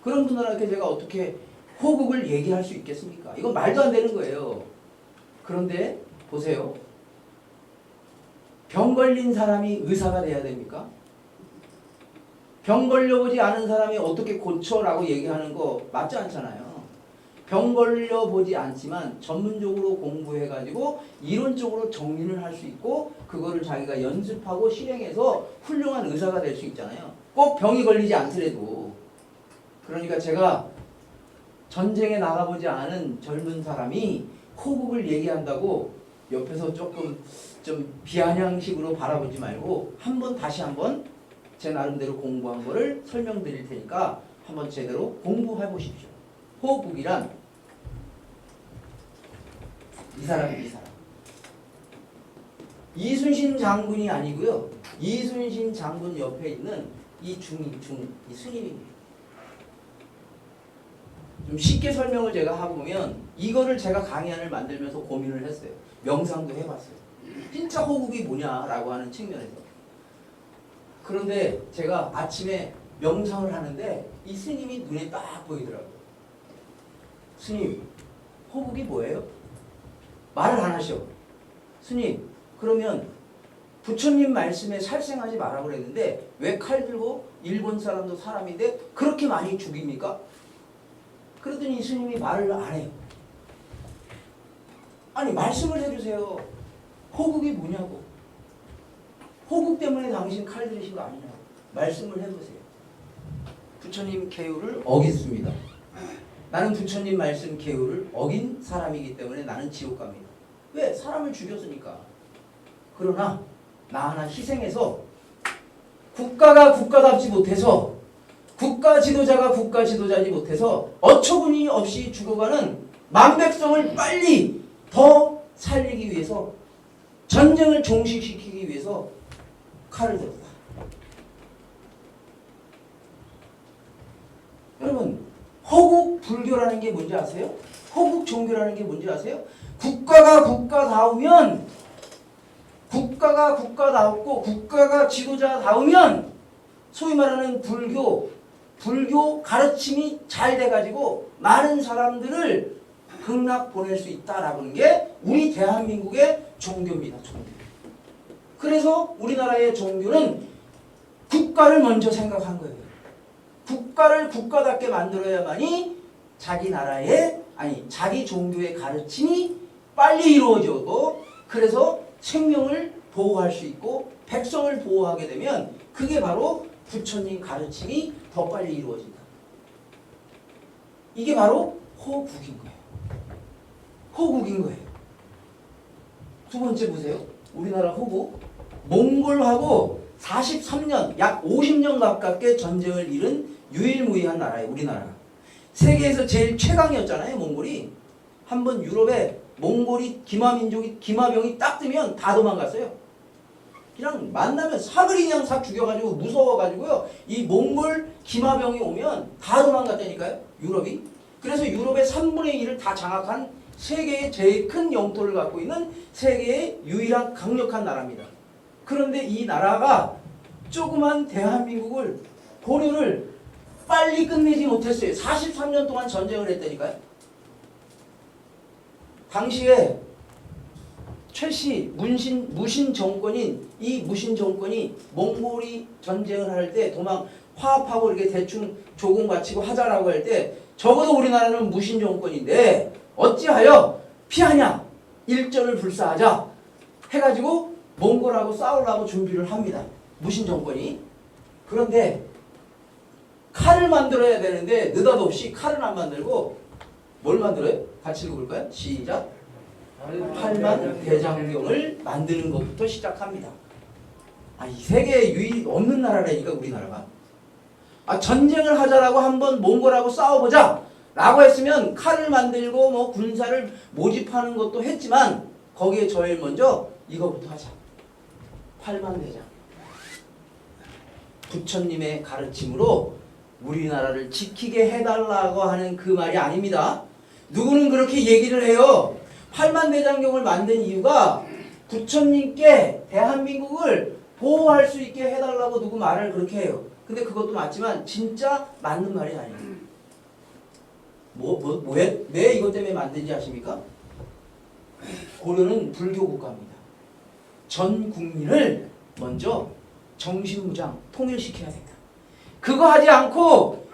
S1: 그런 분들한테 제가 어떻게 호국을 얘기할 수 있겠습니까? 이건 말도 안 되는 거예요. 그런데 보세요. 병 걸린 사람이 의사가 돼야 됩니까? 병 걸려보지 않은 사람이 어떻게 고쳐라고 얘기하는 거 맞지 않잖아요. 병 걸려보지 않지만 전문적으로 공부해가지고 이론적으로 정리를 할 수 있고 그거를 자기가 연습하고 실행해서 훌륭한 의사가 될 수 있잖아요. 꼭 병이 걸리지 않더라도. 그러니까 제가 전쟁에 나가보지 않은 젊은 사람이 호국을 얘기한다고 옆에서 조금 좀 비아냥식으로 바라보지 말고 다시 한번 제 나름대로 공부한 거를 설명드릴 테니까 한번 제대로 공부해 보십시오. 호국이란 이 사람. 이순신 장군이 아니고요. 이순신 장군 옆에 있는 이 스님입니다. 좀 쉽게 설명을 제가 해보면 이거를 제가 강의안을 만들면서 고민을 했어요. 명상도 해봤어요. 진짜 호흡이 뭐냐라고 하는 측면에서. 그런데 제가 아침에 명상을 하는데 이 스님이 눈에 딱 보이더라고요. 스님, 호흡이 뭐예요? 말을 안 하셔. 스님, 그러면 부처님 말씀에 살생하지 말라고 그랬는데 왜 칼 들고 일본 사람도 사람인데 그렇게 많이 죽입니까? 그러더니 이 스님이 말을 안 해요. 아니 말씀을 해주세요. 호국이 뭐냐고. 호국 때문에 당신 칼 들이신 거 아니냐고. 말씀을 해보세요. 부처님 계율을 어겼습니다. 나는 부처님 말씀 계율을 어긴 사람이기 때문에 나는 지옥 갑니다. 왜? 사람을 죽였으니까. 그러나 나 하나 희생해서 국가가 국가답지 못해서 국가 지도자가 국가 지도자지 못해서 어처구니 없이 죽어가는 만백성을 빨리 더 살리기 위해서 전쟁을 종식시키기 위해서 칼을 들었다. 여러분 허국 불교라는 게 뭔지 아세요? 허국 종교라는 게 뭔지 아세요? 국가가 국가다우면 국가가 국가다웠고 국가가 지도자다우면 소위 말하는 불교 가르침이 잘 돼가지고 많은 사람들을 극락 보낼 수 있다라는 게 우리 대한민국의 종교입니다. 종교. 그래서 우리나라의 종교는 국가를 먼저 생각한 거예요. 국가를 국가답게 만들어야만이 자기 나라의 자기 종교의 가르침이 빨리 이루어지고 그래서 생명을 보호할 수 있고 백성을 보호하게 되면 그게 바로 부처님 가르침이 더 빨리 이루어진다. 이게 바로 호국인 거예요. 호국인 거예요. 두 번째 보세요. 우리나라 호국. 몽골하고 43년, 약 50년 가깝게 전쟁을 잃은 유일무이한 나라예요. 우리나라가. 세계에서 제일 최강이었잖아요. 몽골이. 한번 유럽에 몽골이 기마병이 딱 뜨면 다 도망갔어요. 그냥 만나면 사그리 그냥 싹 죽여가지고 무서워가지고요. 이 몽골 기마병이 오면 다 도망갔다니까요. 유럽이. 그래서 유럽의 3분의 1을 다 장악한 세계의 제일 큰 영토를 갖고 있는 세계의 유일한 강력한 나라입니다. 그런데 이 나라가 조그만 대한민국을 고려를 빨리 끝내지 못했어요. 43년 동안 전쟁을 했다니까요. 당시에 최씨 무신 정권인 이 무신 정권이 몽골이 전쟁을 할 때 도망 화합하고 이렇게 대충 조공 바치고 하자라고 할 때 적어도 우리나라는 무신 정권인데 어찌하여 피하냐 일전을 불사하자 해가지고 몽골하고 싸우려고 준비를 합니다. 무신 정권이. 그런데 칼을 만들어야 되는데 느닷없이 칼을 안 만들고 뭘 만들어요? 같이 읽어볼까요? 시작. 팔만대장경을 만드는 것부터 시작합니다. 이 세계에 유일 없는 나라라니까 우리나라가. 전쟁을 하자라고 한번 몽골하고 싸워보자 라고 했으면 칼을 만들고 뭐 군사를 모집하는 것도 했지만 거기에 제일 먼저 이거부터 하자. 팔만대장. 부처님의 가르침으로 우리나라를 지키게 해달라고 하는 그 말이 아닙니다. 누구는 그렇게 얘기를 해요. 팔만대장경을 만든 이유가 부처님께 대한민국을 보호할 수 있게 해달라고 누구 말을 그렇게 해요. 근데 그것도 맞지만 진짜 맞는 말이 아니에요. 왜 이것 때문에 만든지 아십니까? 고려는 불교 국가입니다. 전 국민을 먼저 정신무장 통일시켜야 된다. 그거 하지 않고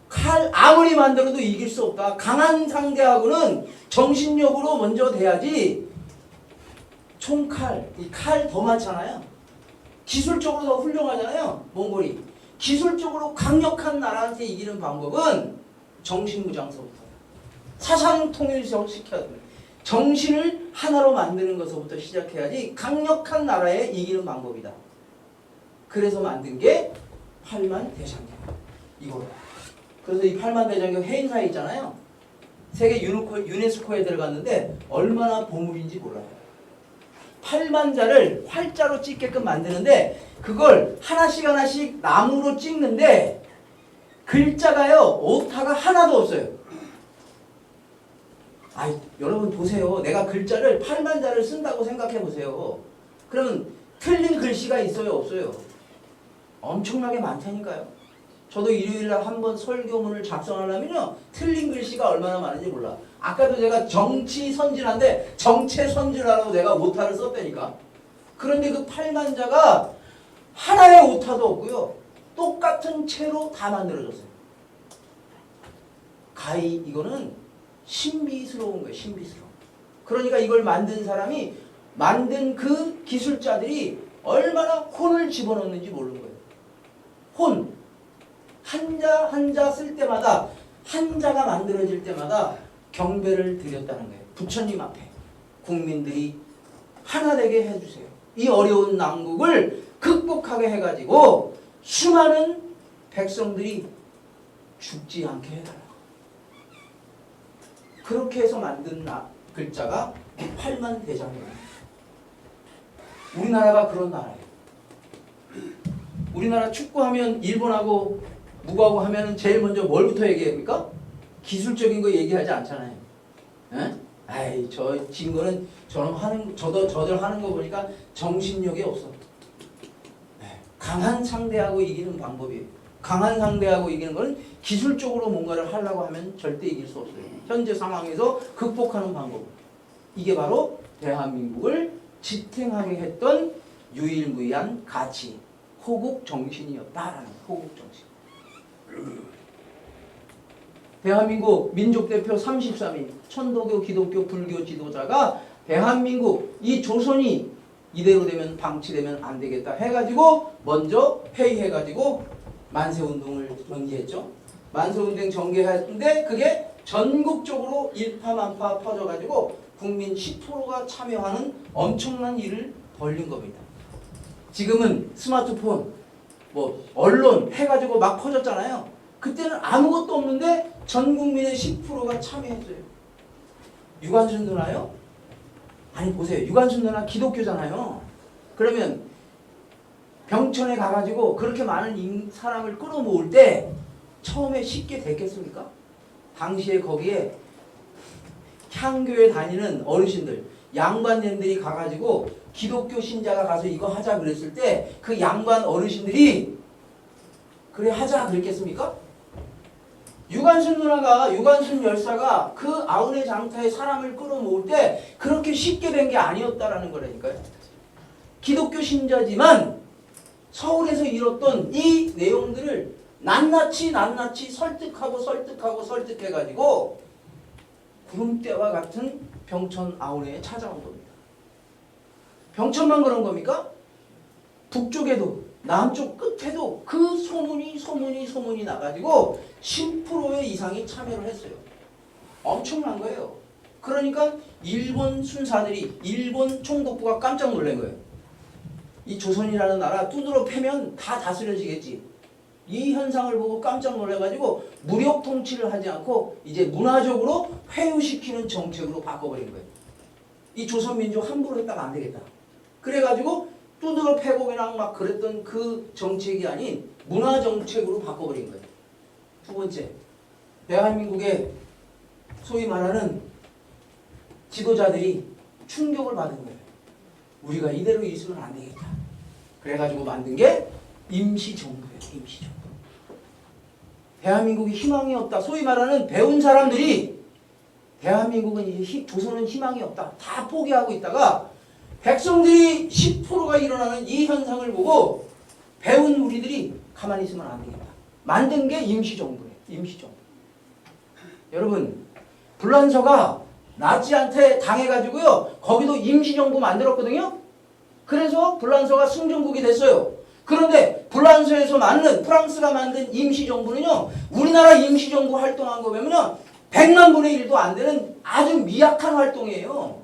S1: 칼 아무리 만들어도 이길 수 없다. 강한 상대하고는 정신력으로 먼저 돼야지. 총칼, 이 칼 더 많잖아요. 기술적으로 더 훌륭하잖아요. 몽골이. 기술적으로 강력한 나라한테 이기는 방법은 정신무장서부터. 사상 통일시켜야 됩니다. 정신을 하나로 만드는 것부터 시작해야지 강력한 나라에 이기는 방법이다. 그래서 만든 게 팔만대장경. 이거. 그래서 이 팔만대장경 해인사에 있잖아요. 세계 유네스코에 들어갔는데 얼마나 보물인지 몰라요. 8만자를 활자로 찍게끔 만드는데 그걸 하나씩 나무로 찍는데 글자가요 오타가 하나도 없어요. 여러분 보세요. 내가 글자를 8만자를 쓴다고 생각해 보세요. 그러면 틀린 글씨가 있어요 없어요? 엄청나게 많다니까요. 저도 일요일날 한번 설교문을 작성하려면요 틀린 글씨가 얼마나 많은지 몰라. 아까도 제가 정치 선진한데 정체 선진하라고 내가 오타를 썼다니까. 그런데 그 8만자가 하나의 오타도 없고요 똑같은 채로 다 만들어졌어요. 가히 이거는 신비스러운 거예요. 신비스러운. 그러니까 이걸 만든 사람이 만든 그 기술자들이 얼마나 혼을 집어넣는지 모르는 거예요. 혼. 한자 한자 쓸 때마다 한자가 만들어질 때마다 경배를 드렸다는 거예요. 부처님 앞에 국민들이 하나 되게 해주세요. 이 어려운 난국을 극복하게 해가지고 수많은 백성들이 죽지 않게 해달라고. 그렇게 해서 만든 글자가 8만 대장입니다. 우리나라가 그런 나라예요. 우리나라 축구하면 일본하고 무구하고 하면은 제일 먼저 뭘부터 얘기합니까? 기술적인 거 얘기하지 않잖아요. 에? 저 친구는 저들 하는 거 보니까 정신력이 없어. 강한 상대하고 이기는 방법이에요. 강한 상대하고 이기는 거는 기술적으로 뭔가를 하려고 하면 절대 이길 수 없어요. 현재 상황에서 극복하는 방법. 이게 바로 대한민국을 지탱하게 했던 유일무이한 가치, 호국 정신이었다라는 호국 정신. 대한민국 민족대표 33인 천도교, 기독교, 불교 지도자가 대한민국 이 조선이 이대로 되면 방치되면 안 되겠다 해가지고 먼저 회의해가지고 만세운동을 전개했죠. 만세운동 전개했는데 그게 전국적으로 일파만파 퍼져가지고 국민 10%가 참여하는 엄청난 일을 벌린 겁니다. 지금은 스마트폰, 언론 해가지고 막 퍼졌잖아요. 그때는 아무것도 없는데 전 국민의 10%가 참여했어요. 유관순 누나요? 아니 보세요. 유관순 누나 기독교잖아요. 그러면 병천에 가가지고 그렇게 많은 사람을 끌어모을 때 처음에 쉽게 됐겠습니까? 당시에 거기에 향교에 다니는 어르신들, 양반님들이 가가지고 기독교 신자가 가서 이거 하자 그랬을 때 그 양반 어르신들이 그래 하자 그랬겠습니까? 유관순 누나가, 유관순 열사가 그 아우네 장터에 사람을 끌어모을 때 그렇게 쉽게 된 게 아니었다라는 거라니까요. 기독교 신자지만 서울에서 이뤘던 이 내용들을 낱낱이 설득해가지고 구름대와 같은 병천 아우네에 찾아온 겁니다. 병천만 그런 겁니까? 북쪽에도 남쪽 끝에도 그 소문이 나가지고 10% 이상이 참여를 했어요. 엄청난 거예요. 그러니까 일본 순사들이, 일본 총독부가 깜짝 놀란 거예요. 이 조선이라는 나라 두드러 패면 다 다스려지겠지. 이 현상을 보고 깜짝 놀라가지고 무력 통치를 하지 않고 이제 문화적으로 회유시키는 정책으로 바꿔버린 거예요. 이 조선민족 함부로 했다가 안 되겠다. 그래가지고 두드러 패고 그냥 막 그랬던 그 정책이 아닌 문화 정책으로 바꿔버린 거예요. 두 번째, 대한민국의 소위 말하는 지도자들이 충격을 받은 거예요. 우리가 이대로 있으면 안 되겠다. 그래가지고 만든 게 임시정부예요. 임시정부. 대한민국이 희망이 없다. 소위 말하는 배운 사람들이 대한민국은 이제 조선은 희망이 없다. 다 포기하고 있다가 백성들이 10%가 일어나는 이 현상을 보고 배운 우리들이 가만히 있으면 안 되겠다. 만든 게 임시정부예요. 임시정부. 여러분, 불란서가 나치한테 당해가지고요. 거기도 임시정부 만들었거든요. 그래서 불란서가 승전국이 됐어요. 그런데 불란서에서 만든 프랑스가 만든 임시정부는요. 우리나라 임시정부 활동한 거 보면요. 100만 분의 1도 안 되는 아주 미약한 활동이에요.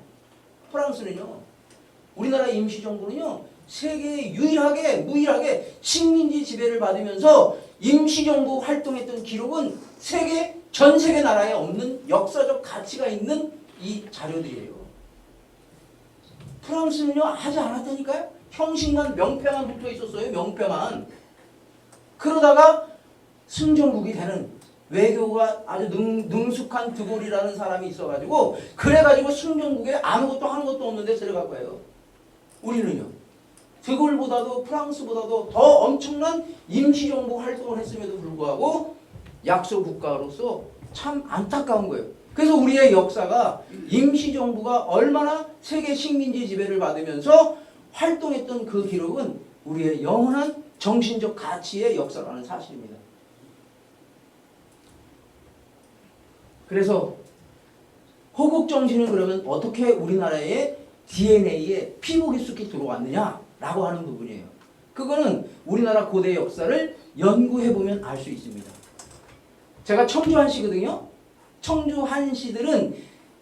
S1: 프랑스는요. 우리나라 임시정부는요. 세계에 무일하게 식민지 지배를 받으면서 임시정부 활동했던 기록은 전 세계 나라에 없는 역사적 가치가 있는 이 자료들이에요. 프랑스는요. 하지 않았다니까요. 형식만 명패만 붙어 있었어요. 명패만. 그러다가 승전국이 되는 외교가 아주 능숙한 드골이라는 사람이 있어가지고 그래가지고 승전국에 아무것도 하는 것도 없는데 들어갈 거예요. 우리는요. 드골보다도 프랑스보다도 더 엄청난 임시정부 활동을 했음에도 불구하고 약소국가로서 참 안타까운 거예요. 그래서 우리의 역사가 임시정부가 얼마나 세계 식민지 지배를 받으면서 활동했던 그 기록은 우리의 영원한 정신적 가치의 역사라는 사실입니다. 그래서 호국정신은 그러면 어떻게 우리나라의 DNA에 피부 깊숙이 들어왔느냐라고 하는 부분이에요. 그거는 우리나라 고대 역사를 연구해보면 알 수 있습니다. 제가 청주 한씨거든요. 청주 한씨들은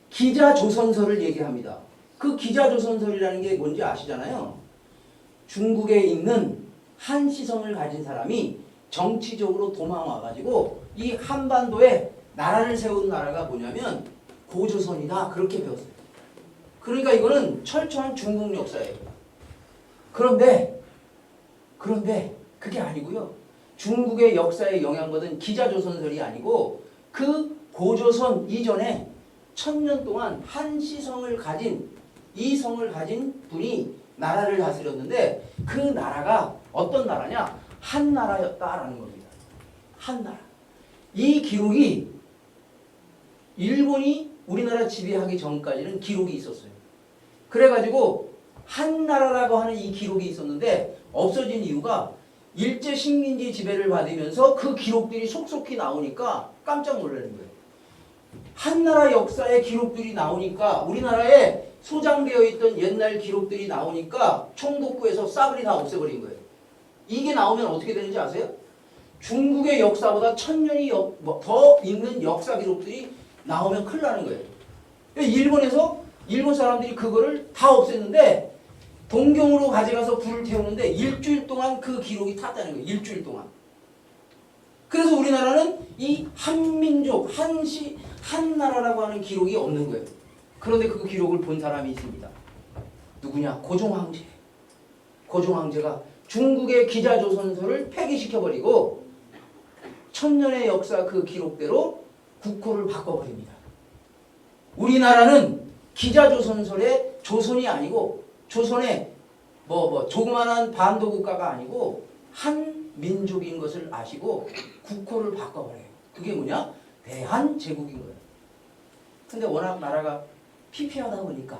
S1: 기자조선서를 얘기합니다. 그 기자조선설이라는 게 뭔지 아시잖아요. 중국에 있는 한시성을 가진 사람이 정치적으로 도망와가지고 이 한반도에 나라를 세운 나라가 뭐냐면 고조선이다 그렇게 배웠어요. 그러니까 이거는 철저한 중국 역사예요. 그런데 그게 아니고요. 중국의 역사에 영향받은 기자조선설이 아니고 그 고조선 이전에 1000년 동안 한시성을 가진 이 성을 가진 분이 나라를 다스렸는데 그 나라가 어떤 나라냐? 한나라였다라는 겁니다. 한나라. 이 기록이 일본이 우리나라 지배하기 전까지는 기록이 있었어요. 그래가지고 한나라라고 하는 이 기록이 있었는데 없어진 이유가 일제 식민지 지배를 받으면서 그 기록들이 속속히 나오니까 깜짝 놀라는 거예요. 한나라 역사의 기록들이 나오니까 우리나라에 소장되어 있던 옛날 기록들이 나오니까 총독부에서 싸그리 다 없애버린 거예요. 이게 나오면 어떻게 되는지 아세요? 중국의 역사보다 1000년이 더 있는 역사 기록들이 나오면 큰일 나는 거예요. 일본에서 일본 사람들이 그거를 다 없앴는데 동경으로 가져가서 불을 태우는데 일주일 동안 그 기록이 탔다는 거예요. 일주일 동안. 그래서 우리나라는 이 한민족, 한나라라고 하는 기록이 없는 거예요. 그런데 그 기록을 본 사람이 있습니다. 누구냐? 고종황제. 고종황제가 중국의 기자조선서를 폐기시켜버리고 1000년의 역사 그 기록대로 국호를 바꿔버립니다. 우리나라는 기자조선설의 조선이 아니고 조선의 조그만한 반도 국가가 아니고 한민족인 것을 아시고 국호를 바꿔버려요. 그게 뭐냐? 대한제국인 거예요. 근데 워낙 나라가 피폐하다 보니까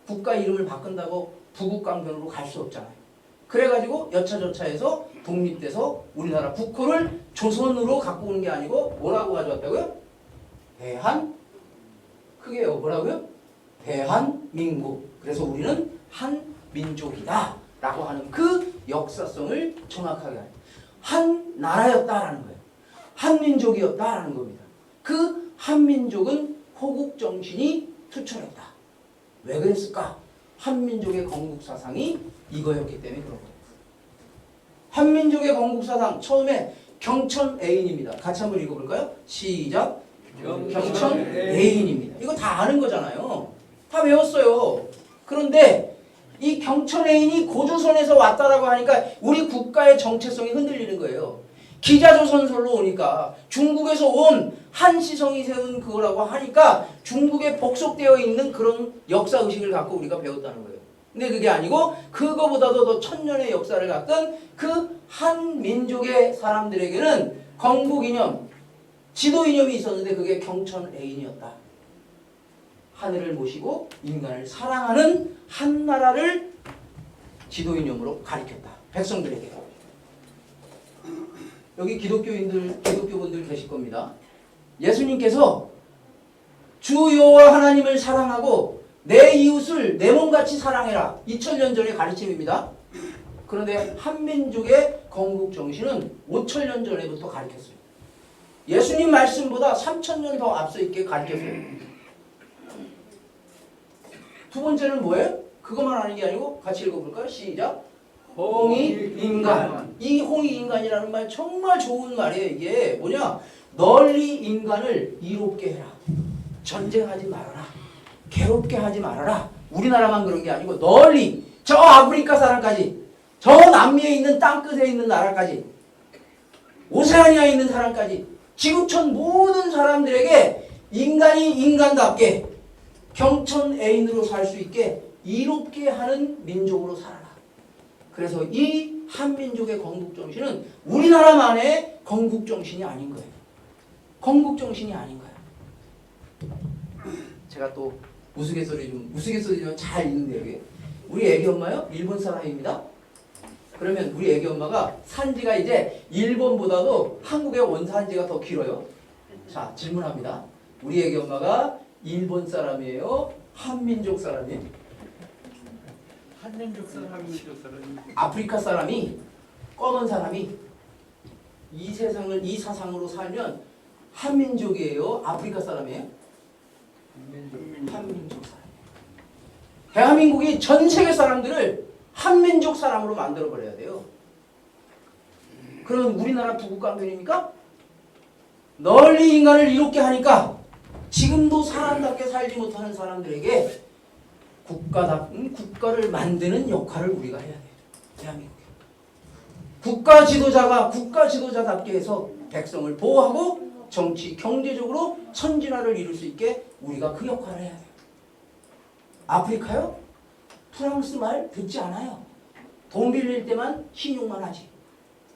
S1: 국가 이름을 바꾼다고 부국강변으로 갈 수 없잖아요. 그래가지고 여차저차해서 독립돼서 우리나라 국호를 조선으로 갖고 오는 게 아니고 뭐라고 가져왔다고요? 그게요 뭐라고요? 대한민국. 그래서 우리는 한민족이다 라고 하는 그 역사성을 정확하게 하는 한나라였다라는 거예요. 한민족이었다라는 겁니다. 그 한민족은 호국정신이 투철했다. 왜 그랬을까? 한민족의 건국사상이 이거였기 때문에 그런 거예요. 한민족의 건국사상 처음에 경천애인입니다. 같이 한번 읽어볼까요? 시작. 경천애인입니다. 이거 다 아는 거잖아요. 다 외웠어요. 그런데 이 경천애인이 고조선에서 왔다라고 하니까 우리 국가의 정체성이 흔들리는 거예요. 기자조선설로 오니까 중국에서 온 한시성이 세운 그거라고 하니까 중국에 복속되어 있는 그런 역사의식을 갖고 우리가 배웠다는 거예요. 근데 그게 아니고 그거보다도 더 1000년의 역사를 갖던 그 한민족의 사람들에게는 건국이념, 지도이념이 있었는데 그게 경천애인이었다. 하늘을 모시고 인간을 사랑하는 한나라를 지도이념으로 가리켰다. 백성들에게. 여기 기독교분들 계실 겁니다. 예수님께서 주 여호와 하나님을 사랑하고 내 이웃을 내 몸같이 사랑해라. 2000년 전의 가르침입니다. 그런데 한민족의 건국정신은 5000년 전에부터 가르쳤어요. 예수님 말씀보다 3000년 더 앞서 있게 가르쳤어요. 두 번째는 뭐예요? 그것만 아는 게 아니고 같이 읽어볼까요? 시작. 홍익인간. 이 홍익인간이라는 말 정말 좋은 말이에요. 이게 뭐냐? 널리 인간을 이롭게 해라. 전쟁하지 말아라. 괴롭게 하지 말아라. 우리나라만 그런 게 아니고 널리 저 아프리카 사람까지 저 남미에 있는 땅끝에 있는 나라까지 오세아니아에 있는 사람까지 지구촌 모든 사람들에게 인간이 인간답게 경천 애인으로 살 수 있게 이롭게 하는 민족으로 살아라. 그래서 이 한민족의 건국정신은 우리나라만의 건국정신이 아닌 거예요. 건국정신이 아닌 거예요. 제가 또 우스갯소리면 잘 있는데 여기 우리 애기 엄마요? 일본 사람입니다. 그러면 우리 애기 엄마가 산지가 이제 일본보다도 한국의 원산지가 더 길어요. 자, 질문합니다. 우리 애기 엄마가 일본 사람이에요? 한민족 사람이에요?
S2: 한민족 사람이
S1: 아프리카 사람이 검은 사람이 이 세상을 이 사상으로 살면 한민족이에요? 아프리카 사람이에요? 한민족 사람. 대한민국이 전 세계 사람들을 한민족 사람으로 만들어 버려야 돼요. 그러면 우리나라 부국강변입니까? 널리 인간을 이롭게 하니까 지금도 사람답게 살지 못하는 사람들에게 국가를 만드는 역할을 우리가 해야 돼요. 대한민국이. 국가 지도자답게 해서 백성을 보호하고 정치, 경제적으로 선진화를 이룰 수 있게 우리가 그 역할을 해야 돼요. 아프리카요? 프랑스 말 듣지 않아요. 돈 빌릴 때만 신용만 하지.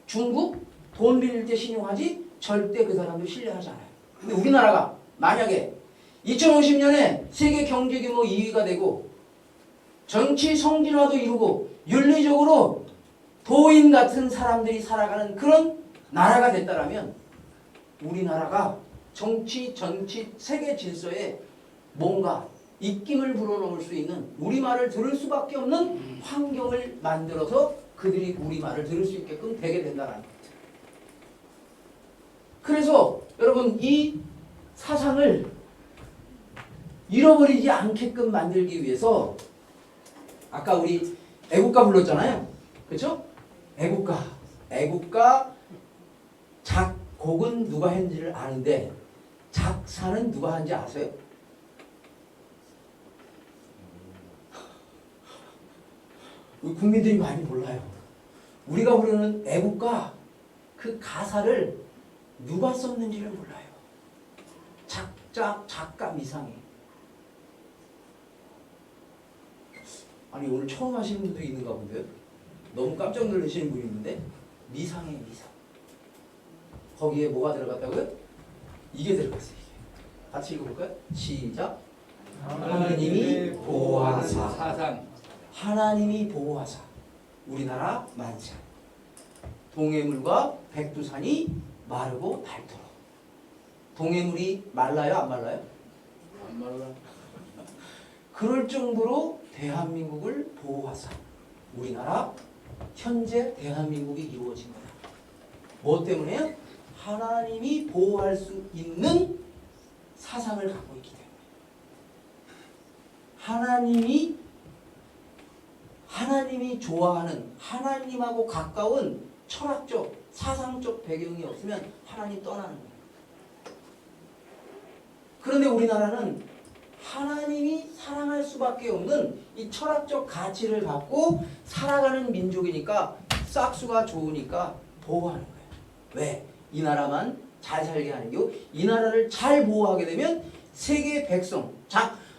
S1: 중국? 돈 빌릴 때 신용하지 절대 그 사람들 신뢰하지 않아요. 근데 우리나라가 만약에 2050년에 세계 경제 규모 2위가 되고 정치 성진화도 이루고 윤리적으로 도인 같은 사람들이 살아가는 그런 나라가 됐다라면 우리나라가 정치, 세계 질서에 뭔가 입김을 불어넣을 수 있는 우리말을 들을 수밖에 없는 환경을 만들어서 그들이 우리말을 들을 수 있게끔 되게 된다는 거죠. 그래서 여러분 이 사상을 잃어버리지 않게끔 만들기 위해서 아까 우리 애국가 불렀잖아요. 그렇죠? 애국가 작곡은 누가 했는지를 아는데 작사는 누가 한지 아세요? 국민들이 많이 몰라요. 우리가 부르는 애국가 그 가사를 누가 썼는지를 몰라요. 작가 미상이. 아니 오늘 처음 하시는 분들이 있는가 본데요. 너무 깜짝 놀라시는 분이 있는데 미상의 미상. 거기에 뭐가 들어갔다고요? 이게 들어갔어요. 이게. 같이 읽어볼까요? 시작. 하나님이 보호하사.
S2: 사상.
S1: 하나님이 보호하사. 우리나라 만세. 동해물과 백두산이 마르고 닳도록. 동해물이 말라요? 안 말라요?
S2: 안 말라.
S1: 그럴 정도로 대한민국을 보호하사. 우리나라 현재 대한민국이 이루어진 거다. 뭐 때문에요? 하나님이 보호할 수 있는 사상을 갖고 있기 때문에. 하나님이 좋아하는 하나님하고 가까운 철학적, 사상적 배경이 없으면 하나님 떠나는 거예요. 그런데 우리나라는 하나님이 사랑할 수밖에 없는 이 철학적 가치를 갖고 살아가는 민족이니까 싹수가 좋으니까 보호하는 거예요. 왜? 이 나라만 잘 살게 하는 게 이 나라를 잘 보호하게 되면 세계 백성,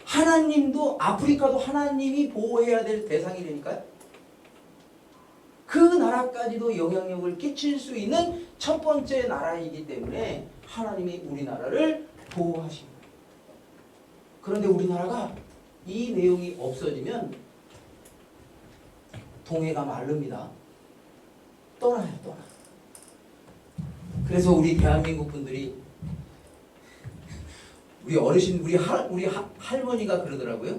S1: 하나님도 아프리카도 하나님이 보호해야 될 대상이 되니까요. 그 나라까지도 영향력을 끼칠 수 있는 첫 번째 나라이기 때문에 하나님이 우리나라를 보호하신 거예요. 그런데 우리나라가 이 내용이 없어지면 동해가 마릅니다. 떠나요. 그래서 우리 대한민국 분들이 우리 어르신, 우리 할머니가 그러더라고요.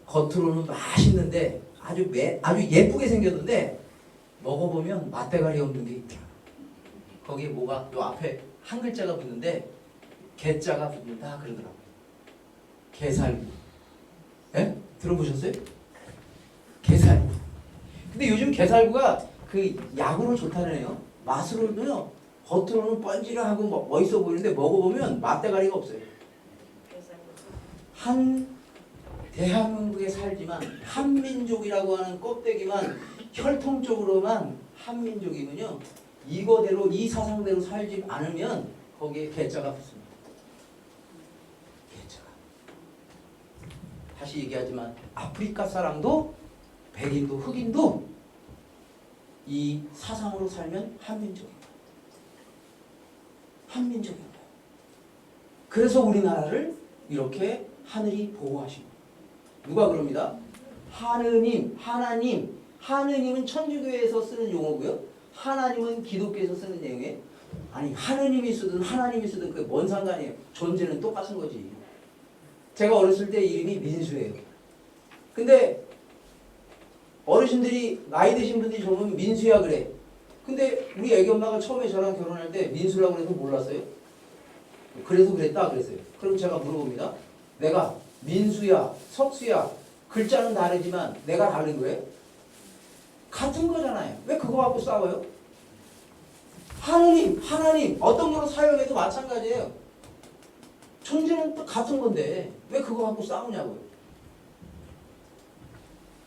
S1: 겉으로는 맛있는데 아주 예쁘게 생겼는데 먹어보면 맛대가리 없는 게 있더라. 거기에 뭐가 요 앞에 한 글자가 붙는데 개자가 붙는다 그러더라고요. 게살구. 예? 들어보셨어요? 게살구. 근데 요즘 게살구가 그 약으로 좋다네요. 맛으로는요. 겉으로는 뻔질하고 멋있어 보이는데 먹어보면 맛대가리가 없어요. 대한민국에 살지만 한민족이라고 하는 껍데기만 혈통적으로만 한민족이면요 이거대로 이 사상대로 살지 않으면 거기에 개자가 붙습니다. 개자가. 다시 얘기하지만 아프리카 사람도 백인도 흑인도 이 사상으로 살면 한민족입니다. 한민족입니다. 그래서 우리나라를 이렇게 하늘이 보호하십니다. 누가 그럽니다? 하느님, 하나님, 하느님은 천주교에서 쓰는 용어고요. 하나님은 기독교에서 쓰는 내용이에요. 아니 하느님이 쓰든 하나님이 쓰든 그게 뭔 상관이에요. 존재는 똑같은 거지. 제가 어렸을 때 이름이 민수예요. 근데 어르신들이 나이 드신 분들이 저보면 민수야 그래. 근데 우리 애기 엄마가 처음에 저랑 결혼할 때 민수라고 해서 몰랐어요. 그래서 그랬다 그랬어요. 그럼 제가 물어봅니다. 내가 민수야, 석수야 글자는 다르지만 내가 다른 거예요? 같은 거잖아요. 왜 그거 갖고 싸워요? 하느님, 하나님 어떤 거로 사용해도 마찬가지예요. 존재는 또 같은 건데 왜 그거 갖고 싸우냐고요.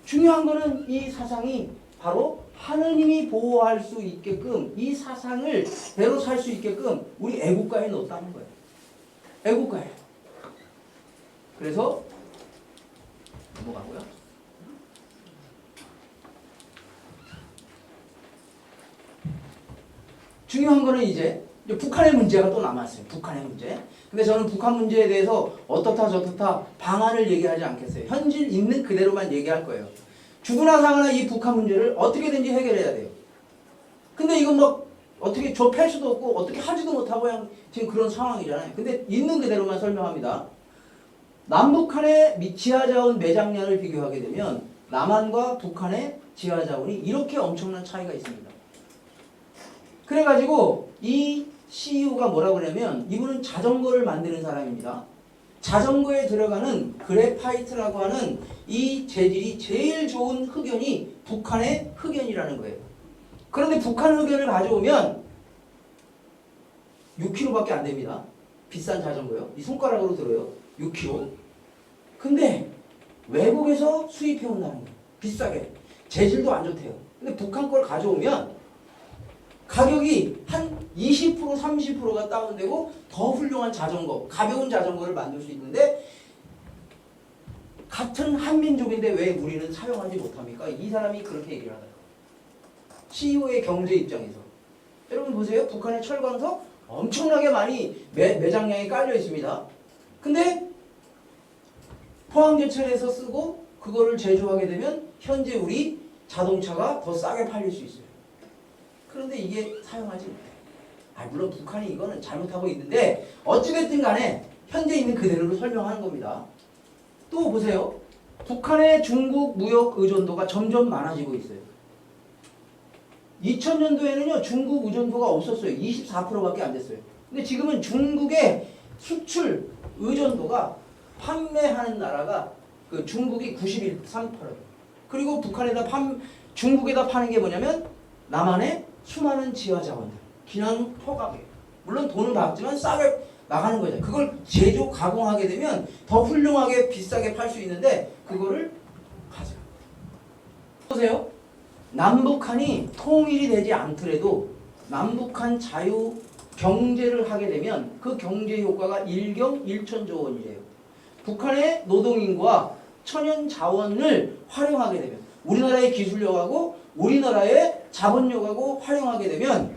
S1: 중요한 거는 이 사상이 바로 하느님이 보호할 수 있게끔 이 사상을 대로 살 수 있게끔 우리 애국가에 넣었다는 거예요. 애국가에. 그래서 넘어가고요. 중요한 거는 이제 북한의 문제가 또 남았어요. 북한의 문제. 근데 저는 북한 문제에 대해서 어떻다 저떻다 방안을 얘기하지 않겠어요. 현실 있는 그대로만 얘기할 거예요. 죽으나 사거나 이 북한 문제를 어떻게든지 해결해야 돼요. 근데 이건 뭐 어떻게 좁힐 수도 없고 어떻게 하지도 못하고 그냥 지금 그런 상황이잖아요. 근데 있는 그대로만 설명합니다. 남북한의 지하자원 매장량을 비교하게 되면 남한과 북한의 지하자원이 이렇게 엄청난 차이가 있습니다. 그래가지고 이 CEO가 뭐라고 그러냐면 이분은 자전거를 만드는 사람입니다. 자전거에 들어가는 그래파이트라고 하는 이 재질이 제일 좋은 흑연이 북한의 흑연이라는 거예요. 그런데 북한 흑연을 가져오면 6kg밖에 안 됩니다. 비싼 자전거요. 이 손가락으로 들어요. 6kg. 근데 외국에서 수입해 온다는 거예요. 비싸게. 재질도 안 좋대요. 근데 북한 걸 가져오면 가격이 한 20% 30%가 다운되고 더 훌륭한 자전거, 가벼운 자전거를 만들 수 있는데 같은 한민족인데 왜 우리는 사용하지 못합니까? 이 사람이 그렇게 얘기를 하더라고요. CEO의 경제 입장에서. 여러분 보세요. 북한의 철광석 엄청나게 많이 매장량이 깔려 있습니다. 근데 포항제철에서 쓰고 그거를 제조하게 되면 현재 우리 자동차가 더 싸게 팔릴 수 있어요. 그런데 이게 사용하지 못해요. 물론 북한이 이거는 잘못하고 있는데 어찌됐든 간에 현재 있는 그대로를 설명하는 겁니다. 또 보세요. 북한의 중국 무역 의존도가 점점 많아지고 있어요. 2000년도에는요 중국 의존도가 없었어요. 24%밖에 안 됐어요. 근데 지금은 중국의 수출 의존도가 판매하는 나라가 그 중국이 93%. 그리고 중국에다 파는 게 뭐냐면 남한의 수많은 지하 자원들, 그냥 토각이에요. 물론 돈을 받지만 싸게 나가는 거죠. 그걸 제조 가공하게 되면 더 훌륭하게 비싸게 팔 수 있는데 그거를 가져가. 보세요. 남북한이 통일이 되지 않더라도 남북한 자유 경제를 하게 되면 그 경제 효과가 1경 1천조 원이래요. 북한의 노동인과 천연 자원을 활용하게 되면 우리나라의 기술력하고 우리나라의 자본력하고 활용하게 되면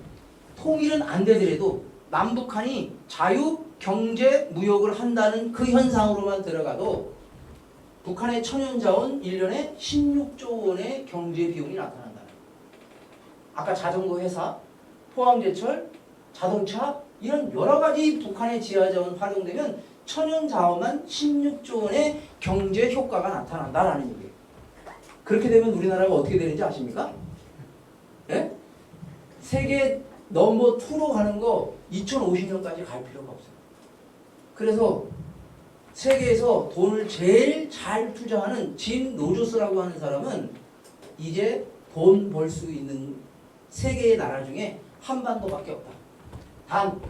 S1: 통일은 안 되더라도 남북한이 자유 경제 무역을 한다는 그 현상으로만 들어가도 북한의 천연자원 1년에 16조 원의 경제 비용이 나타난다. 아까 자전거 회사, 포항제철, 자동차 이런 여러 가지 북한의 지하자원 활용되면 천연자원만 16조 원의 경제 효과가 나타난다라는 얘기예요. 그렇게 되면 우리나라가 어떻게 되는지 아십니까? 예? 세계 넘버 2로 가는 거 2050년까지 갈 필요가 없어요. 그래서 세계에서 돈을 제일 잘 투자하는 짐 로저스라고 하는 사람은 이제 돈 벌 수 있는 세계의 나라 중에 한반도밖에 없다. 단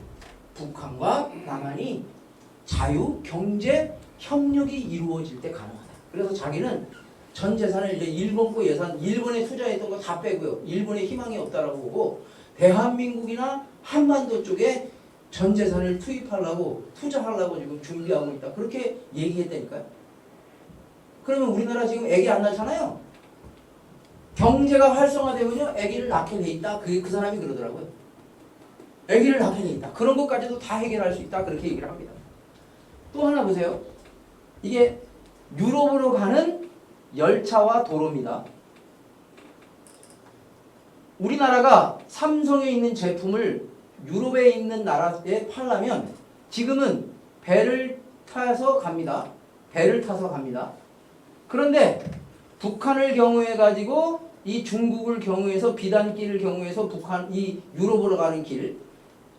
S1: 북한과 남한이 자유 경제 협력이 이루어질 때 가능하다. 그래서 자기는 전 재산을 이제 일본 거 예산, 일본에 투자했던 거 다 빼고요. 일본에 희망이 없다라고 보고 대한민국이나 한반도 쪽에 전 재산을 투입하려고 투자하려고 지금 준비하고 있다. 그렇게 얘기했다니까요. 그러면 우리나라 지금 애기 안 낳잖아요. 경제가 활성화되면요, 아기를 낳게 돼 있다. 그 사람이 그러더라고요. 아기를 낳게 돼 있다. 그런 것까지도 다 해결할 수 있다. 그렇게 얘기를 합니다. 또 하나 보세요. 이게 유럽으로 가는 열차와 도로입니다. 우리나라가 삼성에 있는 제품을 유럽에 있는 나라에 팔려면 지금은 배를 타서 갑니다. 배를 타서 갑니다. 그런데 북한을 경우해 가지고 이 중국을 경우해서 비단길을 경우해서 북한 이 유럽으로 가는 길,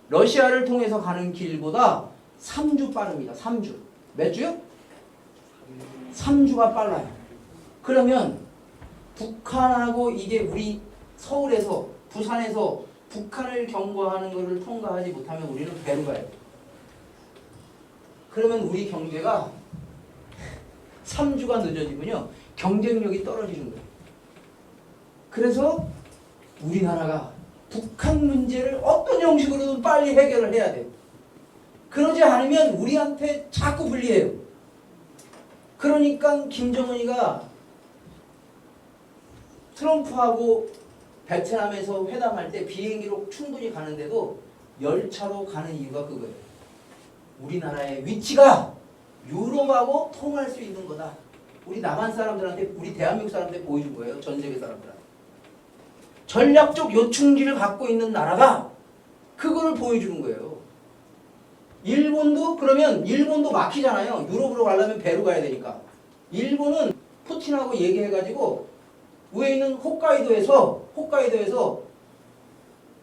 S1: 러시아를 통해서 가는 길보다 3주 빠릅니다. 3주. 몇 주요? 3주가 빨라요. 그러면 북한하고 이게 우리 서울에서 부산에서 북한을 경과하는 것을 통과하지 못하면 우리는 배로 가야 돼요. 그러면 우리 경제가 3주가 늦어지면요, 경쟁력이 떨어지는 거예요. 그래서 우리나라가 북한 문제를 어떤 형식으로든 빨리 해결을 해야 돼요. 그러지 않으면 우리한테 자꾸 불리해요. 그러니까 김정은이가 트럼프하고 베트남에서 회담할 때 비행기로 충분히 가는데도 열차로 가는 이유가 그거예요. 우리나라의 위치가 유럽하고 통할 수 있는 거다. 우리 남한 사람들한테, 우리 대한민국 사람들한테 보여준 거예요. 전 세계 사람들한테. 전략적 요충지를 갖고 있는 나라다. 그거를 보여주는 거예요. 일본도 그러면 일본도 막히잖아요. 유럽으로 가려면 배로 가야 되니까. 일본은 푸틴하고 얘기해가지고 위에 있는 홋카이도에서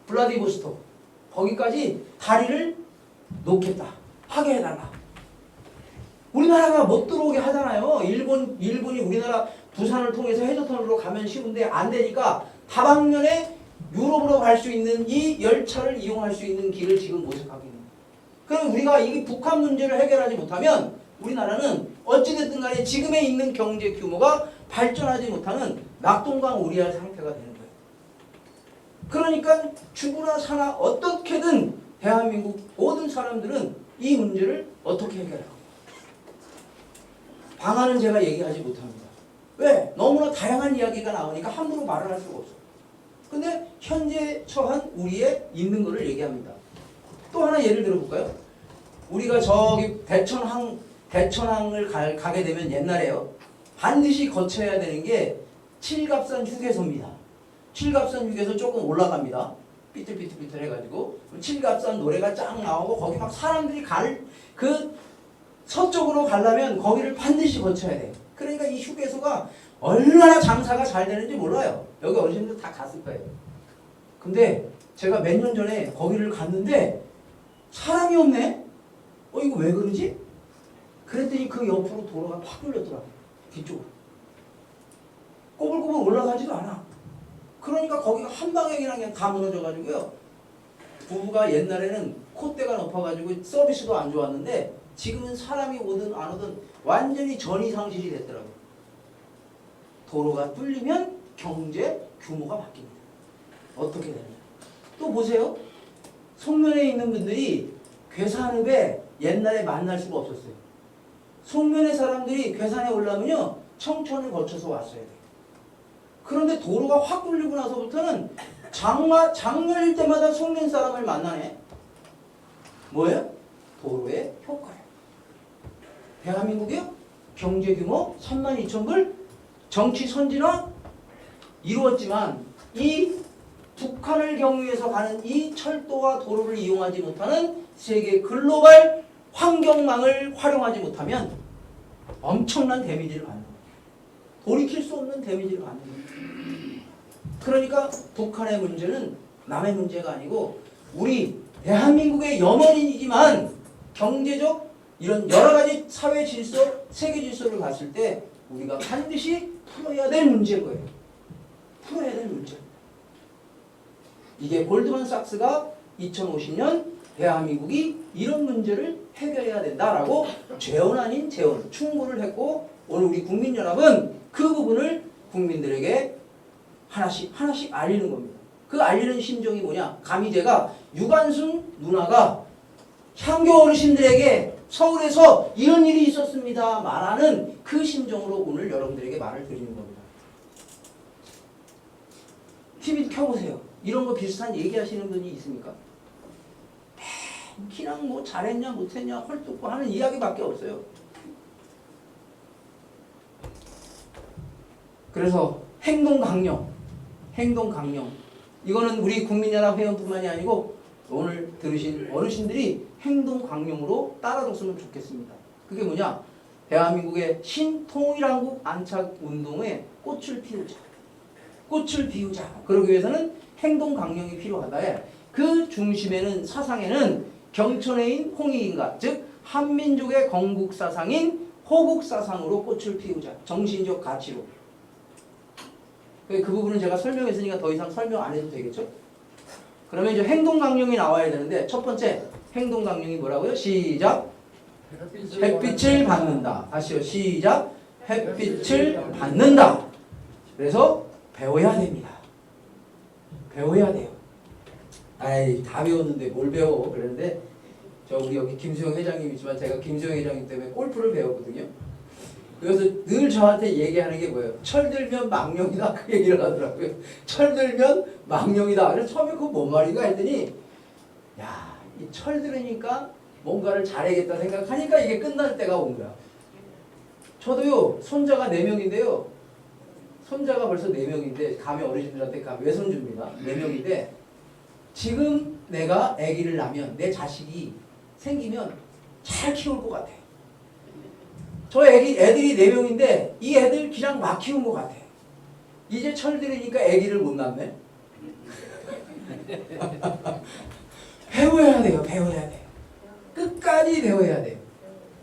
S1: 블라디보스토크 거기까지 다리를 놓겠다. 하게 해달라. 우리나라가 못 들어오게 하잖아요. 일본이 우리나라 부산을 통해서 해저턴으로 가면 쉬운데 안 되니까 다방면에 유럽으로 갈 수 있는 이 열차를 이용할 수 있는 길을 지금 모색하고 있는 거예요. 그럼 우리가 이 북한 문제를 해결하지 못하면 우리나라는 어찌됐든 간에 지금에 있는 경제 규모가 발전하지 못하는 낙동강우리할 상태가 되는 거예요. 그러니까 죽으나 사나 어떻게든 대한민국 모든 사람들은 이 문제를 어떻게 해결하고 방안은 제가 얘기하지 못합니다. 왜? 너무나 다양한 이야기가 나오니까 함부로 말을 할 수가 없어. 근데 현재 처한 우리의 있는 거를 얘기합니다. 또 하나 예를 들어볼까요? 우리가 저기 대천항을 가게 되면 옛날에요. 반드시 거쳐야 되는 게 칠갑산 휴게소입니다. 칠갑산 휴게소 조금 올라갑니다. 삐뚤삐뚤 해가지고 칠갑산 노래가 쫙 나오고 거기 막 사람들이 서쪽으로 가려면 거기를 반드시 거쳐야 돼. 그러니까 이 휴게소가 얼마나 장사가 잘 되는지 몰라요. 여기 어르신들 다 갔을 거예요. 근데 제가 몇 년 전에 거기를 갔는데 사람이 없네? 이거 왜 그러지? 그랬더니 그 옆으로 도로가 팍 뚫렸더라고요. 뒤쪽으로. 꼬불꼬불 올라가지도 않아. 그러니까 거기가 한 방에 그냥 다 무너져가지고요. 부부가 옛날에는 콧대가 높아가지고 서비스도 안 좋았는데 지금은 사람이 오든 안 오든 완전히 전이상실이 됐더라고요. 도로가 뚫리면 경제 규모가 바뀝니다. 어떻게 되느냐. 또 보세요. 송면에 있는 분들이 괴산읍에 옛날에 만날 수가 없었어요. 송면의 사람들이 괴산에 올라오면요, 청천을 거쳐서 왔어야 돼요. 그런데 도로가 확 뚫리고 나서부터는 장날일 때마다 송면 사람을 만나네. 뭐예요? 도로의 효과예요. 대한민국이요? 경제규모 32,000불, 정치 선진화 이루었지만 이 북한을 경유해서 가는 이 철도와 도로를 이용하지 못하는 세계 글로벌 환경망을 활용하지 못하면 엄청난 데미지를 받는 거예요. 돌이킬 수 없는 데미지를 받는 거예요. 그러니까 북한의 문제는 남의 문제가 아니고 우리 대한민국의 염원이지만 경제적 이런 여러 가지 사회 질서, 세계 질서를 봤을 때 우리가 반드시 풀어야 될 문제인 거예요. 풀어야 될 문제. 이게 골드만삭스가 2050년 대한민국이 이런 문제를 해결해야 된다라고 재원 아닌 재원 충고를 했고, 오늘 우리 국민연합은 그 부분을 국민들에게 하나씩 알리는 겁니다. 그 알리는 심정이 뭐냐? 감히 제가 유관순 누나가 향교 어르신들에게 서울에서 이런 일이 있었습니다 말하는 그 심정으로 오늘 여러분들에게 말을 드리는 겁니다. TV 켜보세요. 이런 거 비슷한 얘기하시는 분이 있습니까? 그냥 뭐 잘했냐 못했냐 헐뜯고 하는 이야기밖에 없어요. 그래서 행동 강령 이거는 우리 국민연합 회원뿐만이 아니고 오늘 들으신 어르신들이 행동 강령으로 따라줬으면 좋겠습니다. 그게 뭐냐? 대한민국의 신통일한국 안착 운동에 꽃을 피우자. 그러기 위해서는 행동 강령이 필요하다에 그 중심에는 사상에는 경천에인 홍익인가 즉 한민족의 건국 사상인 호국 사상으로 꽃을 피우자. 정신적 가치로. 그 부분은 제가 설명했으니까 더 이상 설명 안 해도 되겠죠? 그러면 이제 행동 강령이 나와야 되는데 첫 번째 행동 강령이 뭐라고요? 시작. 햇빛을 받는다. 다시요. 시작. 햇빛을 받는다. 그래서 배워야 됩니다. 배워야 돼요. 아이 다 배웠는데 뭘 배워? 그런데 저 우리 여기 김수영 회장님 있지만 제가 김수영 회장님 때문에 골프를 배웠거든요. 그래서 늘 저한테 얘기하는 게 뭐예요? 철들면 망령이다 그 얘기를 하더라고요. 철들면 망령이다. 그래서 처음에 그거 뭔 말인가 했더니 야, 이 철들으니까 뭔가를 잘해야겠다 생각하니까 이게 끝날 때가 온 거야. 저도요 손자가 4명인데요. 손자가 벌써 4명인데 감히 어르신들한테 감히 외손주입니다. 4명인데 지금 내가 아기를 낳으면 내 자식이 생기면 잘 키울 것 같아. 저 애들이 4명인데 이 애들 그냥 막 키운 것 같아. 이제 철들으니까 아기를 못 낳네. 배워야 돼요. 배워야 돼요. 끝까지 배워야 돼요.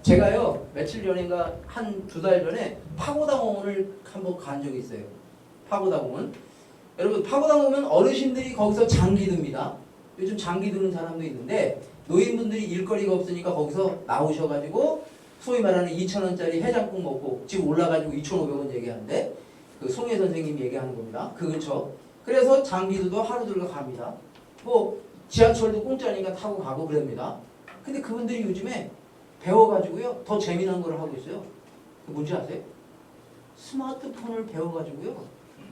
S1: 제가요 며칠 전인가 한 2달 전에 파고다공원을 한번 간 적이 있어요. 파고다공원. 여러분 파고다공원 어르신들이 거기서 장기 듭니다. 요즘 장기 드는 사람도 있는데 노인분들이 일거리가 없으니까 거기서 나오셔가지고 소위 말하는 2,000원짜리 해장국 먹고 지금 올라가지고 2,500원 얘기하는데 그 송혜 선생님 얘기하는 겁니다. 그 근처. 그래서 장기들도 하루 들고 갑니다. 뭐 지하철도 공짜니까 타고 가고 그럽니다. 근데 그분들이 요즘에 배워가지고요 더 재미난 걸 하고 있어요. 그 뭔지 아세요? 스마트폰을 배워가지고요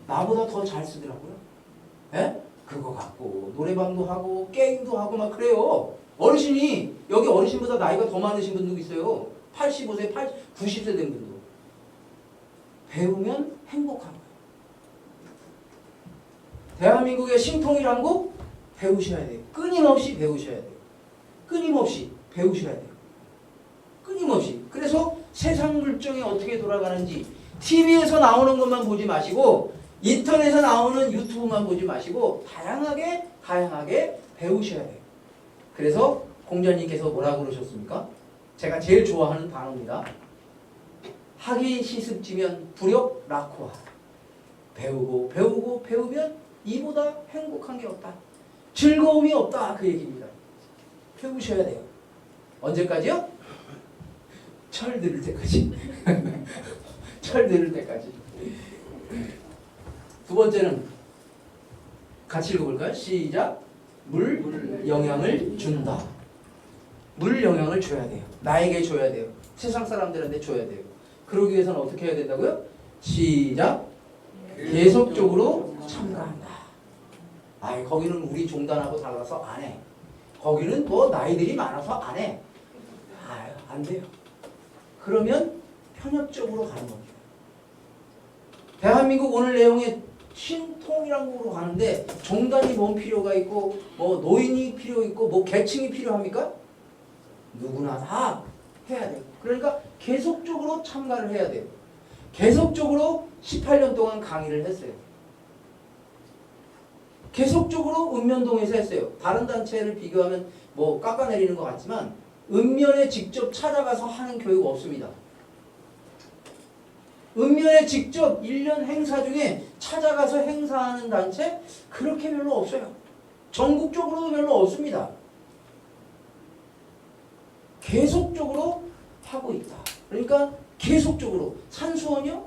S1: 나보다 더 잘 쓰더라고요. 예? 그거 갖고 노래방도 하고 게임도 하고 막 그래요. 어르신이 여기 어르신보다 나이가 더 많으신 분도 있어요. 85세, 90세 된 분도. 배우면 행복한 거예요. 대한민국의 신통일한국 배우셔야 돼요. 끊임없이 배우셔야 돼요. 끊임없이 배우셔야 돼요. 끊임없이. 그래서 세상 물정이 어떻게 돌아가는지 TV에서 나오는 것만 보지 마시고 인터넷에 나오는 유튜브만 보지 마시고 다양하게 배우셔야 돼요. 그래서 공자님께서 뭐라고 그러셨습니까? 제가 제일 좋아하는 단어입니다. 학이 시습지면 불역 낙후하. 배우면 이보다 행복한 게 없다. 즐거움이 없다. 그 얘기입니다. 배우셔야 돼요. 언제까지요? 철들을 때까지. 철들을 때까지. 두 번째는 같이 읽어볼까요? 시작. 물 영향을 준다. 물 영향을 줘야 돼요. 나에게 줘야 돼요. 세상 사람들한테 줘야 돼요. 그러기 위해서는 어떻게 해야 된다고요? 시작. 계속적으로 참가한다. 아이 거기는 우리 종단하고 달라서 안 해. 거기는 뭐 나이들이 많아서 안 해. 아유 안 돼요. 그러면 편협적으로 가는 겁니다. 대한민국 오늘 내용에 신통일한국으로 가는데 종단이 뭔 필요가 있고 뭐 노인이 필요 있고 뭐 계층이 필요합니까? 누구나 다 해야 돼요. 그러니까 계속적으로 참가를 해야 돼요. 계속적으로 18년 동안 강의를 했어요. 계속적으로 읍면동에서 했어요. 다른 단체를 비교하면 뭐 깎아내리는 것 같지만 읍면에 직접 찾아가서 하는 교육 없습니다. 읍면에 직접 1년 행사 중에 찾아가서 행사하는 단체 그렇게 별로 없어요. 전국적으로도 별로 없습니다. 계속적으로 하고 있다. 그러니까 계속적으로 산수원이요?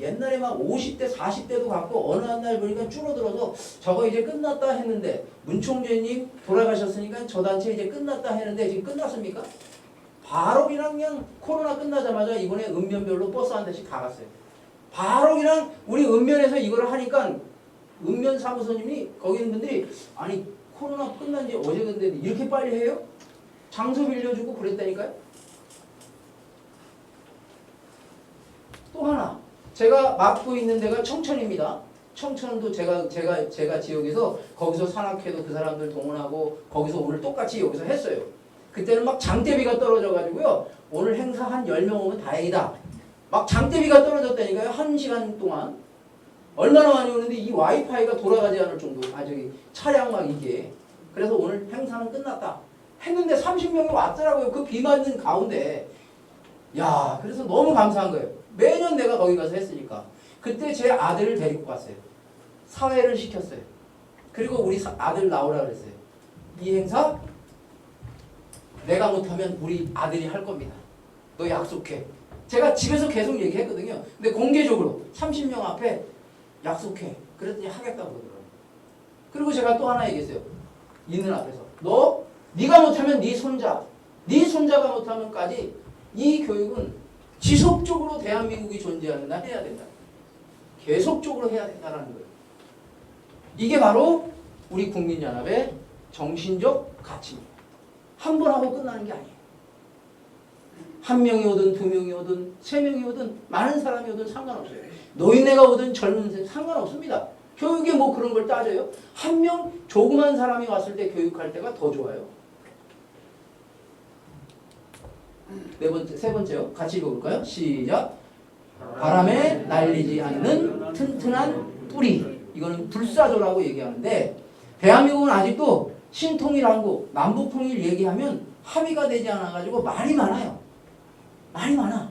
S1: 옛날에 막 50대 40대도 갖고 어느 한 날 보니까 줄어들어서 저거 이제 끝났다 했는데 문총재님 돌아가셨으니까 저 단체 이제 끝났다 했는데 지금 끝났습니까? 바로 그냥 코로나 끝나자마자 이번에 읍면별로 버스 한 대씩 다 갔어요. 바로 그냥 우리 읍면에서 이걸 하니까 읍면 사무소님이 거기 있는 분들이 아니 코로나 끝난 지 어제 근데 이렇게 빨리 해요? 장소 빌려주고 그랬다니까요. 또 하나 제가 맡고 있는 데가 청천입니다. 청천도 제가 지역에서 거기서 산악회도 그 사람들 동원하고 거기서 오늘 똑같이 여기서 했어요. 그때는 막 장대비가 떨어져가지고요. 오늘 행사 한 10명 오면 다행이다. 막 장대비가 떨어졌다니까요. 1시간 동안. 얼마나 많이 오는데 이 와이파이가 돌아가지 않을 정도. 저기 차량 막 이게. 그래서 오늘 행사는 끝났다. 했는데 30명이 왔더라고요. 그 비 맞는 가운데. 야, 그래서 너무 감사한 거예요. 매년 내가 거기 가서 했으니까. 그때 제 아들을 데리고 갔어요. 사회를 시켰어요. 그리고 우리 아들 나오라 그랬어요. 이 행사 내가 못하면 우리 아들이 할 겁니다. 너 약속해. 제가 집에서 계속 얘기했거든요. 근데 공개적으로 30명 앞에 약속해. 그랬더니 하겠다고 그러더라고요. 그리고 제가 또 하나 얘기했어요. 있는 앞에서. 네가 못하면 네 손자가 못하면까지 이 교육은 지속적으로 대한민국이 존재하는 날 해야 된다. 계속적으로 해야 된다는 거예요. 이게 바로 우리 국민연합의 정신적 가치입니다. 한 번 하고 끝나는 게 아니에요. 한 명이 오든 두 명이 오든 세 명이 오든 많은 사람이 오든 상관없어요. 노인네가 오든 젊은 세 상관없습니다. 교육에 뭐 그런 걸 따져요? 한 명 조그만 사람이 왔을 때 교육할 때가 더 좋아요. 세 번째요. 같이 읽어볼까요? 시작. 바람에 날리지 않는 튼튼한 뿌리. 이거는 불사조라고 얘기하는데 대한민국은 아직도 신통일한국, 남북통일 얘기하면 합의가 되지 않아가지고 말이 많아요. 말이 많아.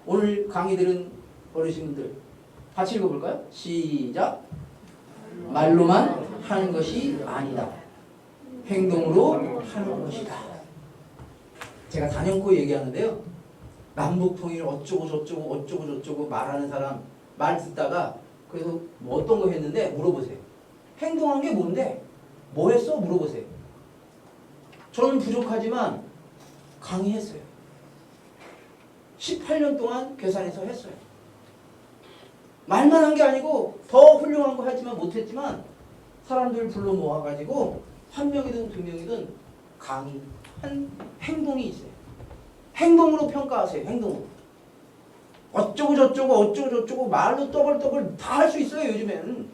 S1: 오늘 강의 들은 어르신분들 같이 읽어볼까요? 시작. 말로만 하는 것이 아니다. 행동으로 하는 것이다. 제가 단연코 얘기하는데요. 남북통일 어쩌고 저쩌고 말하는 사람 말 듣다가 그래서 뭐 어떤 거 했는데 물어보세요. 행동한 게 뭔데? 뭐 했어? 물어보세요. 저는 부족하지만 강의했어요. 18년 동안 괴산에서 했어요. 말만 한 게 아니고 더 훌륭한 거 했지만 못했지만 사람들 불러 모아가지고 한 명이든 두 명이든 강의한 행동이 있어요. 행동으로 평가하세요. 행동으로. 어쩌고 저쩌고 말로 떠벌떠벌 다 할 수 있어요. 요즘에는.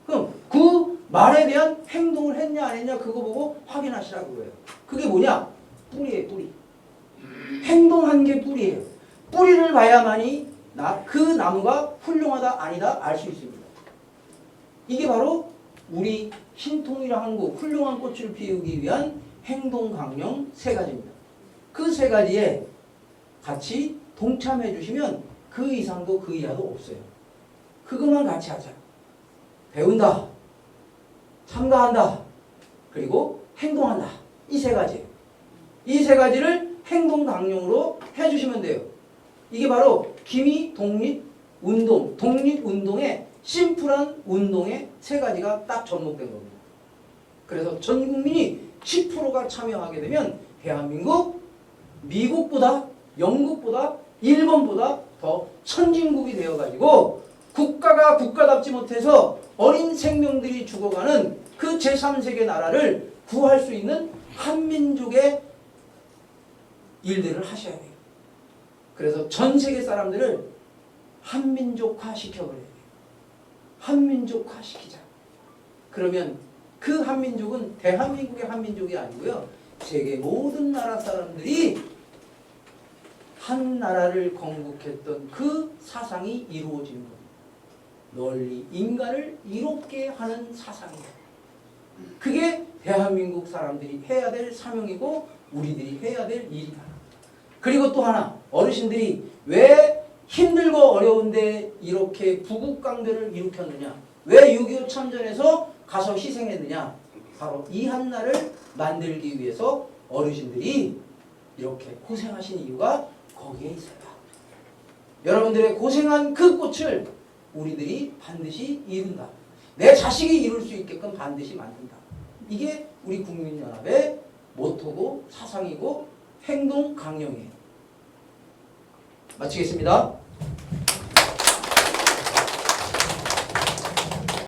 S1: 그럼 그 말에 대한 행동을 했냐 안 했냐 그거 보고 확인하시라고 그래요. 그게 뭐냐? 뿌리예요. 뿌리. 행동한 게 뿌리예요. 뿌리를 봐야만이 그 나무가 훌륭하다 아니다 알 수 있습니다. 이게 바로 우리 신통일한국 훌륭한 꽃을 피우기 위한 행동 강령 3가지입니다. 그 3가지에 같이 동참해 주시면 그 이상도 그 이하도 없어요. 그것만 같이 하자. 배운다. 참가한다. 그리고 행동한다. 이 3가지. 이 3가지를 행동 강령으로 해주시면 돼요. 이게 바로 기미 독립운동, 독립운동의 심플한 운동의 3가지가 딱 접목된 겁니다. 그래서 전 국민이 10%가 참여하게 되면 대한민국 미국보다 영국보다 일본보다 더 선진국이 되어가지고 국가가 국가답지 못해서 어린 생명들이 죽어가는 그 제3세계 나라를 구할 수 있는 한민족의 일들을 하셔야 돼요. 그래서 전 세계 사람들을 한민족화 시켜버려야 돼요. 한민족화 시키자. 그러면 그 한민족은 대한민국의 한민족이 아니고요. 세계 모든 나라 사람들이 한 나라를 건국했던 그 사상이 이루어지는 겁니다. 널리 인간을 이롭게 하는 사상이에요. 그게 대한민국 사람들이 해야 될 사명이고 우리들이 해야 될 일이다. 그리고 또 하나, 어르신들이 왜 힘들고 어려운데 이렇게 부국강변을 일으켰느냐? 왜 6.25 참전에서 가서 희생했느냐? 바로 이 한나를 만들기 위해서 어르신들이 이렇게 고생하신 이유가 거기에 있어요.
S3: 여러분들의 고생한 그 꽃을 우리들이 반드시 이룬다. 내 자식이 이룰 수 있게끔 반드시 만든다. 이게 우리 국민연합의 모토고 사상이고 행동 강령이에요. 마치겠습니다.